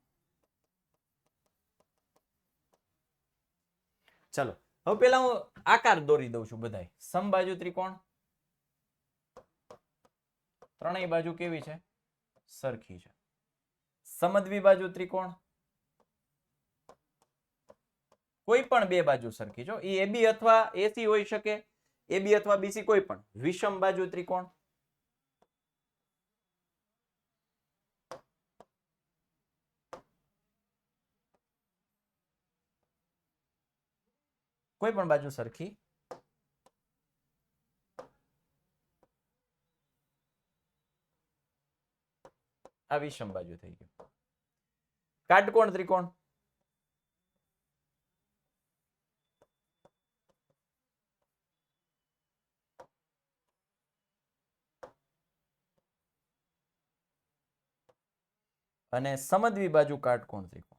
ચલો હવે પેલા હું આકાર દોરી દઉં છું બધાય. સમબાજુ ત્રિકોણ, ત્રણેય બાજુ કેવી છે? સરખી છે. સમદ્વિબાજુ ત્રિકોણ, કોઈ પણ બે બાજુ સરખી છો. એ AB અથવા AC હોઈ શકે, AB અથવા BC કોઈ પણ. વિષમ બાજુ ત્રિકોણ, કોઈ પણ બાજુ સરખી. આ વિષમ બાજુ થઈ ગયું. કાટકોણ ત્રિકોણ, અને સમદ્વિબાજુ કાટકોણ ત્રિકોણ.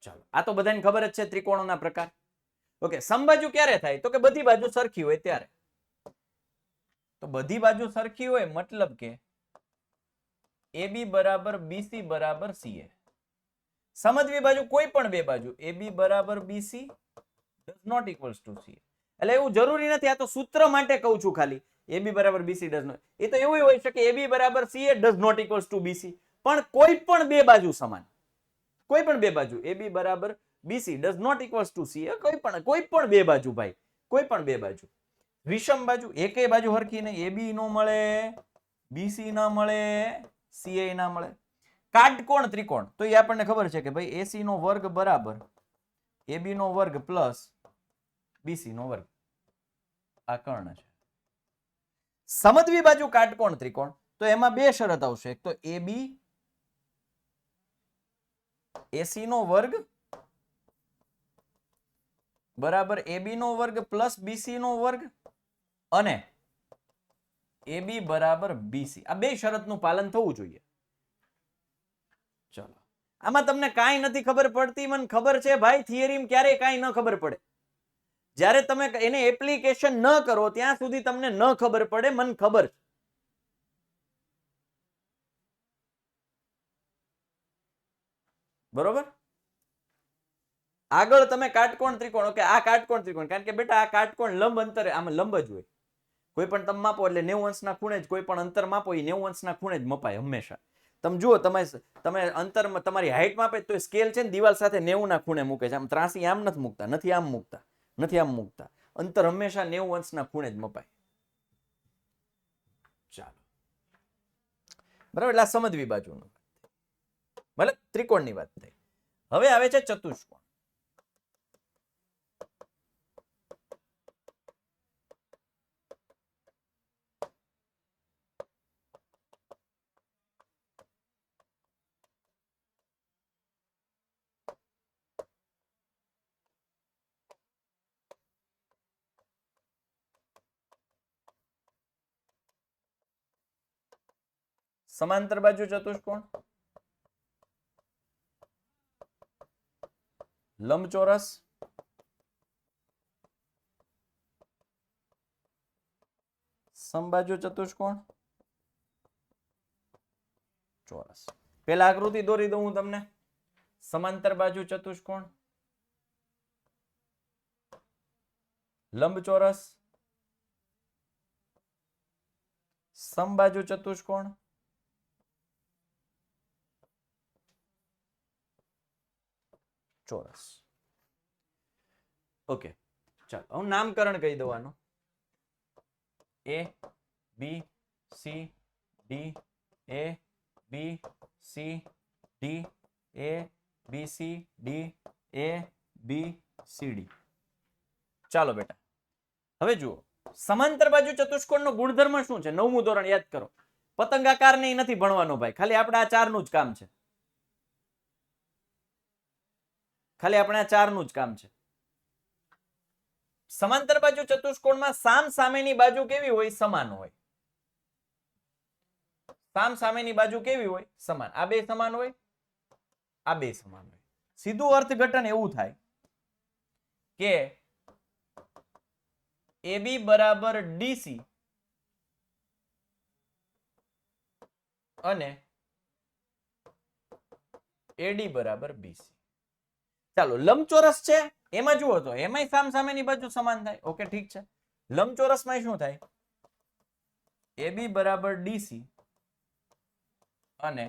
ચાલો આ તો બધાને ખબર જ છે ત્રિકોણોના પ્રકાર. ઓકે, સમબાજુ ક્યારે થાય? તો કે બધી બાજુ સરખી હોય ત્યારે. તો બધી બાજુ સરખી હોય મતલબ કે AB બરાબર BC બરાબર CA. સમદ્વિબાજુ કોઈ પણ બે બાજુ AB બરાબર BC does not equals to CA. એટલે એવું જરૂરી નથી, આ તો સૂત્ર માટે કહું છું ખાલી. AB બરાબર BC does not, એ તો એવું હોય શકે AB બરાબર CA does not equals to BC. પણ કોઈ પણ બે બાજુ સમાન, કોઈ પણ બે બાજુ AB બરાબર BC does not equals to CA. કોઈ પણ બે બાજુ ભાઈ, કોઈ પણ બે બાજુ. વિષમ બાજુ એકેય બાજુ હરખી નહીં. AB નો મળે, BC ના મળે, CA ના મળે. કાટકોણ ત્રિકોણ તો એ આપણને ખબર છે કે ભાઈ AC નો વર્ગ બરાબર AB નો વર્ગ પ્લસ BC નો વર્ગ. આ કર્ણ છે. સમદ્વિબાજુ કાટકોણ ત્રિકોણ તો એમાં બે શરત આવશે. એક તો AB AC નો વર્ગ બરાબર AB નો વર્ગ પ્લસ BC નો વર્ગ અને AB બરાબર BC. આ બે શરતનું પાલન થવું જોઈએ. ચલો આમાં તમને કાંઈ નથી ખબર પડતી, મને ખબર છે ભાઈ. થિયરીમાં ક્યારેય કાંઈ ન ખબર પડે. જ્યારે તમે એને એપ્લિકેશન ન કરો ત્યાં સુધી તમને ન ખબર પડે, મને ખબર છે. બરોબર? આગળ તમે કાટકોણ ત્રિકોણ, ઓકે આ કાટકોણ ત્રિકોણ, કારણ કે બેટા આ કાટકોણ લંબ અંતરે, આમાં લંબ જ હોય. કોઈ પણ તમે માપો એટલે 90 અંશના ખૂણે જ, કોઈ પણ અંતર માપો એ 90 અંશના ખૂણે જ મપાય હંમેશા. તમે જુઓ, તમે અંતરમાં તમારી હાઈટ માપે તો સ્કેલ છે ને દિવાલ સાથે 90 ના ખૂણે મૂકે છે. આમ ત્રાસી આમ નથી મૂકતા, નથી આમ મૂકતા, નથી આમ મૂકતા. અંતર હંમેશા 90 અંશના ખૂણે જ મપાય. ચાલો બરાબર, એટલે આ સમજવી બાજુનું મતલબ ત્રિકોણની વાત થઈ. હવે આવે છે ચતુષ્કોણ. સમાંતર બાજુ ચતુષ્કોણ, લંબચોરસ, સમબાજુ ચતુષ્કોણ, ચોરસ. પેલા આકૃતિ દોરી દઉં હું તમને. સમાંતર બાજુ ચતુષ્કોણ, લંબચોરસ, સમબાજુ ચતુષ્કોણ, ચોરસ. ઓકે, ચાલો હું નામકરણ કહી દઉં આનું. એ બી સી ડી, એ બી સી ડી, એ બી સી ડી, એ બી સી ડી. ચાલો બેટા, હવે જુઓ સમાંતર બાજુ ચતુષ્કોણનો ગુણધર્મ શું છે? 9મું ધોરણ યાદ કરો. પતંગાકાર ને નથી ભણવાનો ભાઈ, ખાલી આપણે આ ચારનું જ કામ છે. ખાલી આપણે આ ચારનું જ કામ છે. સમાંતર બાજુ ચતુષ્કોણમાં સામ સામેની બાજુ કેવી હોય? સમાન હોય. સામ સામેની બાજુ કેવી હોય? સમાન. આ બે સમાન હોય, આ બે સમાન હોય. સીધું અર્થઘટન એવું થાય કે AB બરાબર DC અને AD બરાબર BC. ચાલો લંબચોરસ છે એમાં જુઓ તો એમાંય સામ સામેની બાજુ સમાન થાય. ઓકે ઠીક છે. લંબચોરસમાં શું થાય? AB બરાબર DC અને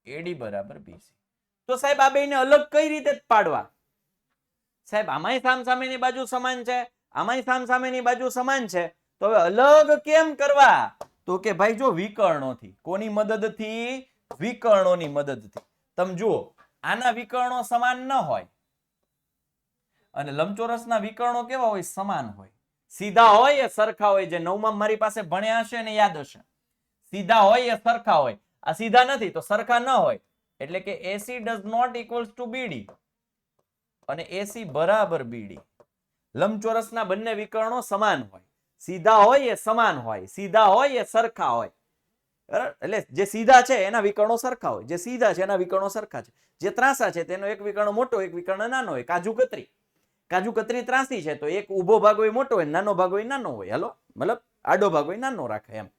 AD બરાબર BC. તો સાહેબ આ બેને અલગ કઈ રીતે પાડવા? સાહેબ આમાંય સામ સામેની બાજુ સમાન છે, આમાંય સામ સામેની બાજુ સમાન છે, તો હવે અલગ કેમ કરવા? તો કે ભાઈ જો વિકર્ણોથી. કોની મદદથી? વિકર્ણોની મદદથી. તમે જુઓ આના વિકર્ણો સમાન ન હોય અને લંબચોરસના વિકર્ણો કેવા હોય? સમાન હોય. સીધા હોય એ સરખા હોય. જે 9માં મારી પાસે ભણ્યા હશે ને યાદ હશે. સીધા હોય એ સરખા હોય. આ સીધા નથી તો સરખા ન હોય. એટલે કે AC does not equals to BD અને AC બરાબર BD. લંબચોરસના બંને વિકર્ણો સમાન હોય. સીધા હોય એ સમાન હોય. સીધા હોય એ સરખા હોય. એટલે જે સીધા છે એના વિકર્ણો સરખા હોય. જે સીધા છે એના વિકર્ણો સરખા છે. જે ત્રાંસા છે તેનો એક વિકર્ણ મોટો, એક વિકર્ણ નાનો હોય. કાજુ કતરી. કાજુ કતરી ત્રાંસી છે તો એક ઊભો ભાગ હોય મોટો હોય, નાનો ભાગ હોય નાનો હોય. હાલો, મતલબ આડો ભાગ હોય નાનો રાખે એમ.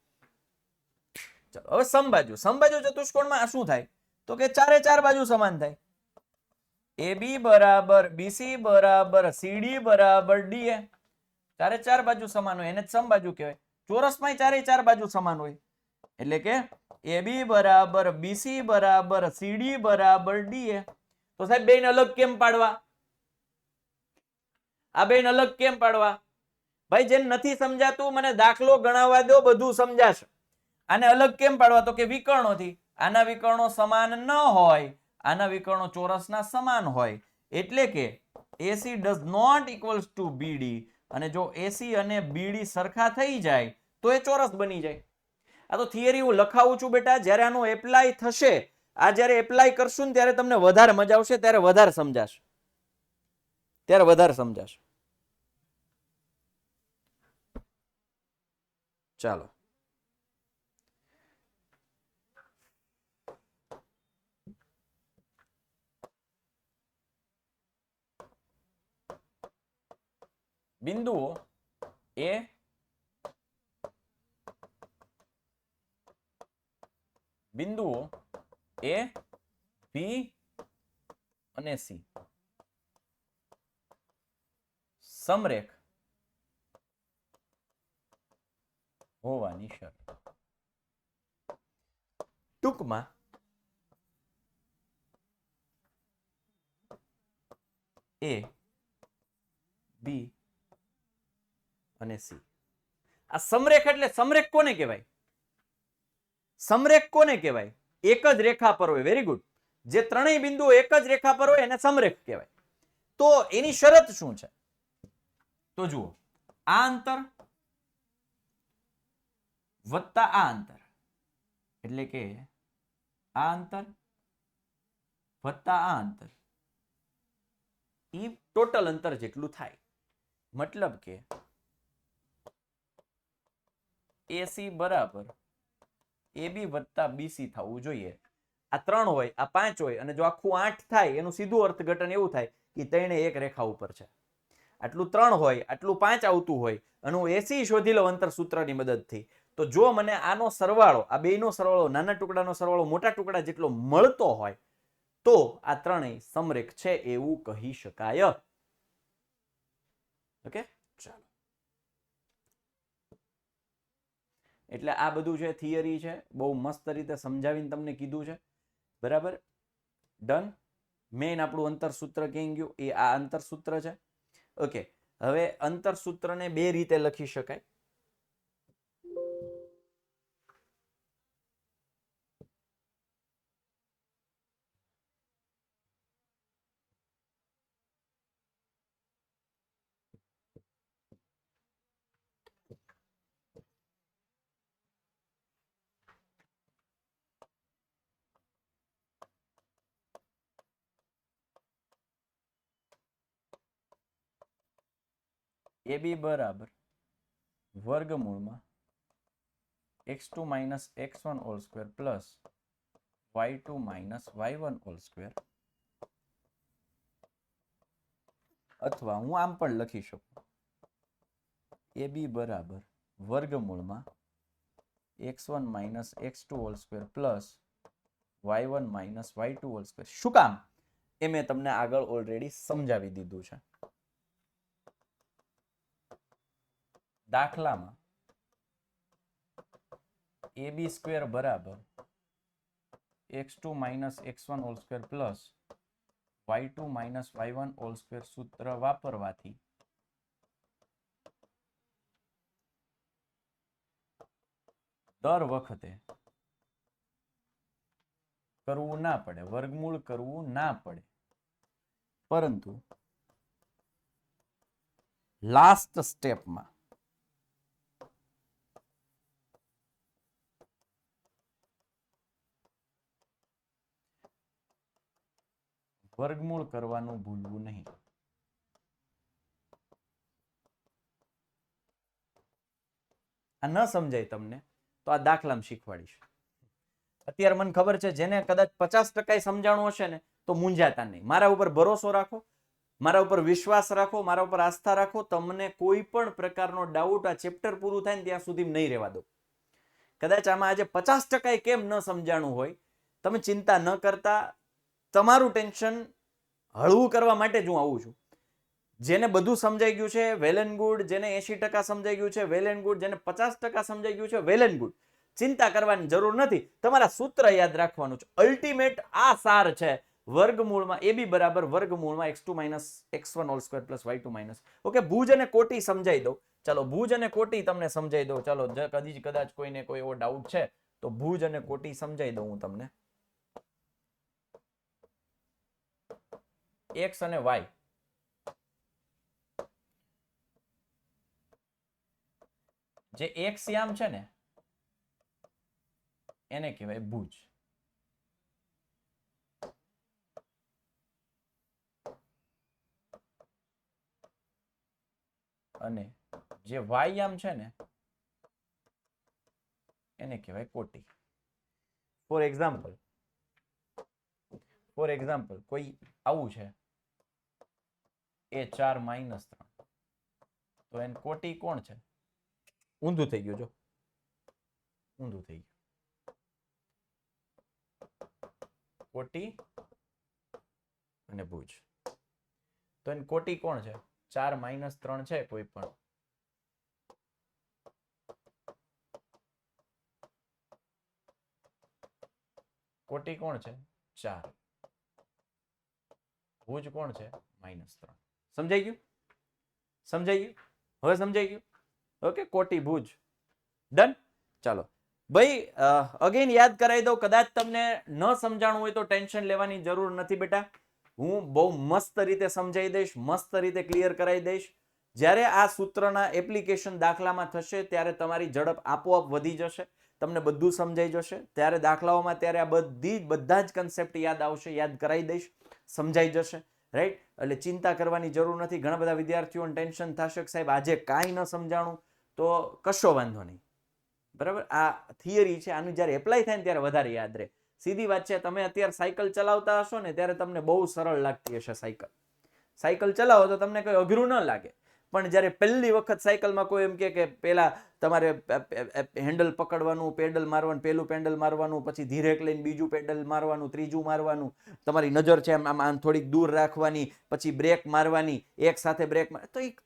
ચલો હવે સમબાજુ. સમબાજુ ચતુષ્કોણમાં શું થાય? તો કે ચારે ચાર બાજુ સમાન થાય. AB બરાબર BC બરાબર CD બરાબર DA. ચારે ચાર બાજુ સમાન હોય એને જ સમબાજુ કહેવાય. ચોરસમાં ચારે ચાર બાજુ સમાન હોય. એટલે કે AB બરાબર BC બરાબર CD બરાબર DA. તો સાહેબ બેને અલગ કેમ પાડવા? આ બેને અલગ કેમ પાડવા? ભાઈ જેને નથી સમજાતું મને દાખલો ગણાવવા દો, બધું સમજાશે. આને અલગ કેમ પાડવા? તો કે વિકર્ણોથી. આના વિકર્ણો સમાન ન હોય, આના વિકર્ણો ચોરસના સમાન હોય. એટલે કે AC does not equals to BD અને જો AC અને BD સરખા થઈ જાય તો એ ચોરસ બની જાય. આ તો થિયરી હું લખાવું છું બેટા. જ્યારે આનો એપ્લાય થશે, આ જ્યારે એપ્લાય કરશું ને ત્યારે તમને વધારે મજા આવશે, ત્યારે વધારે સમજાશે. ત્યારે વધારે સમજાશે. ચાલો બિંદુઓ A, બિંદુઓ A, B અને C સમરેખ હોવાની શરત. ટૂંકમાં A, B અને C. આ સમરેખ એટલે સમરેખ કોને કહેવાય? સમરેખ કોને કહેવાય? એક જ રેખા પર હોય. Very good. જે ત્રણેય બિંદુઓ એક જ રેખા પર હોય એને સમરેખ કહેવાય. તો એની શરત શું છે? તો જુઓ, આ અંતર વત્તા આ અંતર એટલે કે આ અંતર વત્તા આ અંતર ઈ ટોટલ અંતર જેટલું થાય. મતલબ કે AC બરાબર AB વત્તા BC થવું જોઈએ. આ 3 હોય, આ 5 હોય અને જો આખું 8 થાય એનું સીધું અર્થઘટન એવું થાય કે ત્રણે એક રેખા ઉપર છે. આટલું 3 હોય, આટલું 5 આવતું હોય અને હું AC શોધી લઉં અંતર સૂત્રની મદદથી, તો જો મને આનો સરવાળો, આ બેયનો સરવાળો, નાના ટુકડાનો સરવાળો મોટા ટુકડા જેટલો મળતો હોય તો આ ત્રણેય સમરેખ છે એવું કહી શકાય. ઓકે, ચાલો, એટલે આ બધું છે થિયરી છે, બહુ મસ્ત રીતે સમજાવીને તમને કીધું છે. બરાબર, ડન. મેઇન આપણું અંતરસૂત્ર ક્યાં ગયું? એ આ અંતરસૂત્ર છે. ઓકે, હવે અંતરસૂત્રને બે રીતે લખી શકાય. AB બરાબર વર્ગમૂળમાં x2 minus x1 whole square plus y2 minus y1 whole square, અથવા હું આમ પણ લખી શકું, AB બરાબર વર્ગમૂળમાં x1 minus x2 whole square plus y1 minus y2 whole square. શું કામ? એ મેં તમને આગળ ઓલરેડી સમજાવી દીધું છે. દાખલામાં AB સ્ક્વેર બરાબર x2 minus x1 whole square plus y2 minus y1 whole square સૂત્ર વાપરવાથી દર વખતે કરવું ના પડે, વર્ગમૂળ કરવું ના પડે, પરંતુ લાસ્ટ સ્ટેપમાં વર્ગમૂળ કરવાનું ભૂલવું નહીં. આ ન સમજાય તમને તો આ દાખલામાં શીખવાડીશ. અત્યારે મને ખબર છે જેને કદાચ 50% સમજાણું હશે ને તો મૂંઝાતા નહીં. મારા ઉપર ભરોસો રાખો, મારા ઉપર વિશ્વાસ રાખો, મારા ઉપર આસ્થા રાખો. તમને કોઈ પણ પ્રકારનો ડાઉટ આ ચેપ્ટર પૂરું થાય ને ત્યાં સુધી નહીં રહેવા દો. કદાચ આમાં આજે 50% કેમ ન સમજાણું હોય, તમે ચિંતા ન કરતા. તમારું ટેન્શન હળવું કરવા માટે જ હું આવું છું. જેને બધું સમજાઈ ગયું છે વેલ એન્ડ ગુડ, જેને 80% સમજાઈ ગયું છે વેલ એન્ડ ગુડ, જેને 50% સમજાઈ ગયું છે વેલ એન્ડ ગુડ. ચિંતા કરવાની જરૂર નથી. તમારા સૂત્ર યાદ રાખવાનું છે. અલ્ટિમેટ આ સાર છે. વર્ગમૂળમાં AB બરાબર વર્ગમૂળમાં x2 minus x1 whole square plus y2 minus. Okay, Bhuj અને કોટી સમજાઈ દઉં. ચાલો ભુજ અને કોટી તમને સમજાઈ દઉં. ચાલો કદાચ કોઈને કોઈ એવો ડાઉટ છે તો ભુજ અને કોટી સમજાઈ દઉં હું તમને. x અને y, જે x યામ છે ને એને કહેવાય ભુજ, અને જે y યામ છે ને એને કહેવાય કોટી. ફોર એક્ઝામ્પલ કોઈ આવું છે A4 માઇનસ 3, તો એની કોટી કોણ છે? ઊંધું થઈ ગયું, જો ઊંધું થઈ ગયું. કોટી અને ભુજ, તો એની કોટી કોણ છે? 4 માઇનસ 3 છે કોઈ પણ, કોટી કોણ છે? 4, ભુજ કોણ છે? -3. સમજાઈ ગયું? સમજાઈ ગયું? હવે સમજાઈ ગયું? ઓકે, કોટી ભુજ ડન. ચાલો ભાઈ, અગેન યાદ કરાવી દઉં. કદાચ તમને ન સમજાણું હોય તો ટેન્શન લેવાની જરૂર નથી બેટા. હું બહુ મસ્ત રીતે સમજાવી દઈશ, મસ્ત રીતે ક્લિયર કરાવી દઈશ. જ્યારે આ સૂત્રના એપ્લિકેશન દાખલામાં થશે ત્યારે તમારી ઝડપ આપોઆપ વધી જશે, તમને બધું સમજાઈ જશે. ત્યારે દાખલાઓમાં ત્યારે આ બધા જ કન્સેપ્ટ યાદ આવશે, યાદ કરાવી દઈશ, સમજાઈ જશે. રાઈટ? એટલે ચિંતા કરવાની જરૂર નથી. ઘણા બધા વિદ્યાર્થીઓને ટેન્શન થશે કે સાહેબ આજે કાંઈ ન સમજાણું, તો કશો વાંધો નહીં. બરાબર, આ થિયરી છે, આનું જ્યારે એપ્લાય થાય ને ત્યારે વધારે યાદ રહે. સીધી વાત છે, તમે અત્યારે સાયકલ ચલાવતા હશો ને ત્યારે તમને બહુ સરળ લાગતી હશે સાયકલ ચલાવો તો તમને કોઈ અઘરું ન લાગે. પણ જ્યારે પહેલી વખત સાયકલમાં કોઈ એમ કે પેલા તમારે હેન્ડલ પકડવાનું, પેડલ મારવાનું, પેલું પેડલ મારવાનું, પછી ધીરેક લઈને બીજું પેડલ મારવાનું, ત્રીજું મારવાનું, તમારી નજર છે આમ થોડીક દૂર રાખવાની, પછી બ્રેક મારવાની, એક સાથે બ્રેક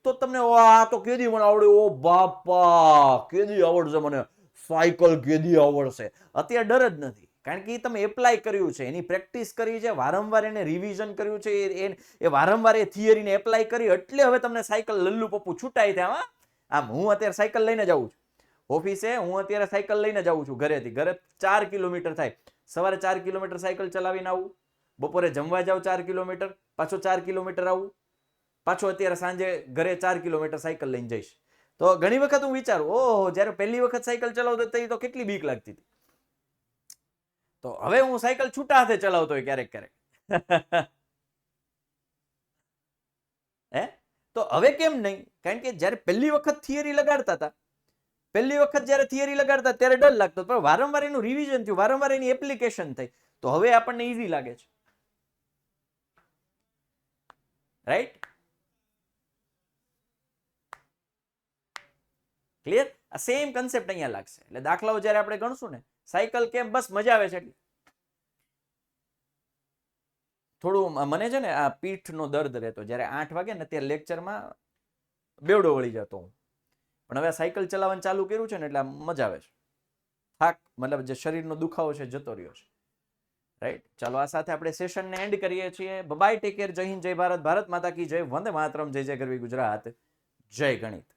તો તમને આ તો કેદી મને આવડે, ઓ બાપા કેદી આવડશે મને સાયકલ, કેદી આવડશે. અત્યારે ડર જ નથી, કારણ કે તમે એપ્લાય કર્યું છે, એની પ્રેક્ટિસ કરી છે, વારંવાર એને રિવિઝન કર્યું છે, એ વારંવાર એ થિયરીને એપ્લાય કરી, એટલે હવે તમને સાયકલ લલ્લુ પપ્પુ છૂટાય થાય. આમ હું અત્યારે સાયકલ લઈને જાઉં છું ઓફિસે, હું અત્યારે સાયકલ લઈને જાઉં છું ઘરે 4 કિલોમીટર થાય, સવારે 4 કિલોમીટર સાયકલ ચલાવીને આવું, બપોરે જમવા જાઉં 4 કિલોમીટર, પાછો 4 કિલોમીટર આવું, પાછો અત્યારે સાંજે ઘરે 4 કિલોમીટર સાયકલ લઈને જઈશ. તો ઘણી વખત હું વિચારું, ઓહો, જ્યારે પહેલી વખત સાયકલ ચલાવતો તો કેટલી બીક લાગતી હતી. તો હવે હું સાયકલ છૂટા હાથે ચલાવતો હોય ક્યારેક ક્યારેક. હે તો હવે કેમ નહીં? કારણ કે જ્યારે પહેલી વખત થિયરી લગાડતા હતા, ત્યારે ડર લાગતો, પણ વારંવાર એનું રિવિઝન થયું, વારંવાર એની એપ્લિકેશન થઈ, તો હવે આપણને ઈઝી લાગે છે. રાઈટ? ક્લિયર? આ સેમ કન્સેપ્ટ અહીંયા લાગશે. એટલે દાખલાઓ જ્યારે આપણે ગણશું ને, સાયકલ કેમ, બસ મજા આવે છે એટલે. થોડું મને છે ને આ પીઠનો દર્દ રહેતો, જ્યારે 8 વાગે ને ત્યારે લેક્ચરમાં બેવડો વળી જતો હું, પણ હવે સાયકલ ચલાવવાનું ચાલુ કર્યું છે ને એટલે મજા આવે છે. થાક મતલબ જે શરીરનો દુખાવો છે જતો રહ્યો છે. રાઈટ? ચાલો આ સાથે આપણે સેશનને એન્ડ કરીએ છીએ. બાય, ટેક કેર, જય હિન્દ, જય ભારત, ભારત માતા કી જય, વંદે માતરમ, જય જય ગરવી ગુજરાત, જય ગણિત.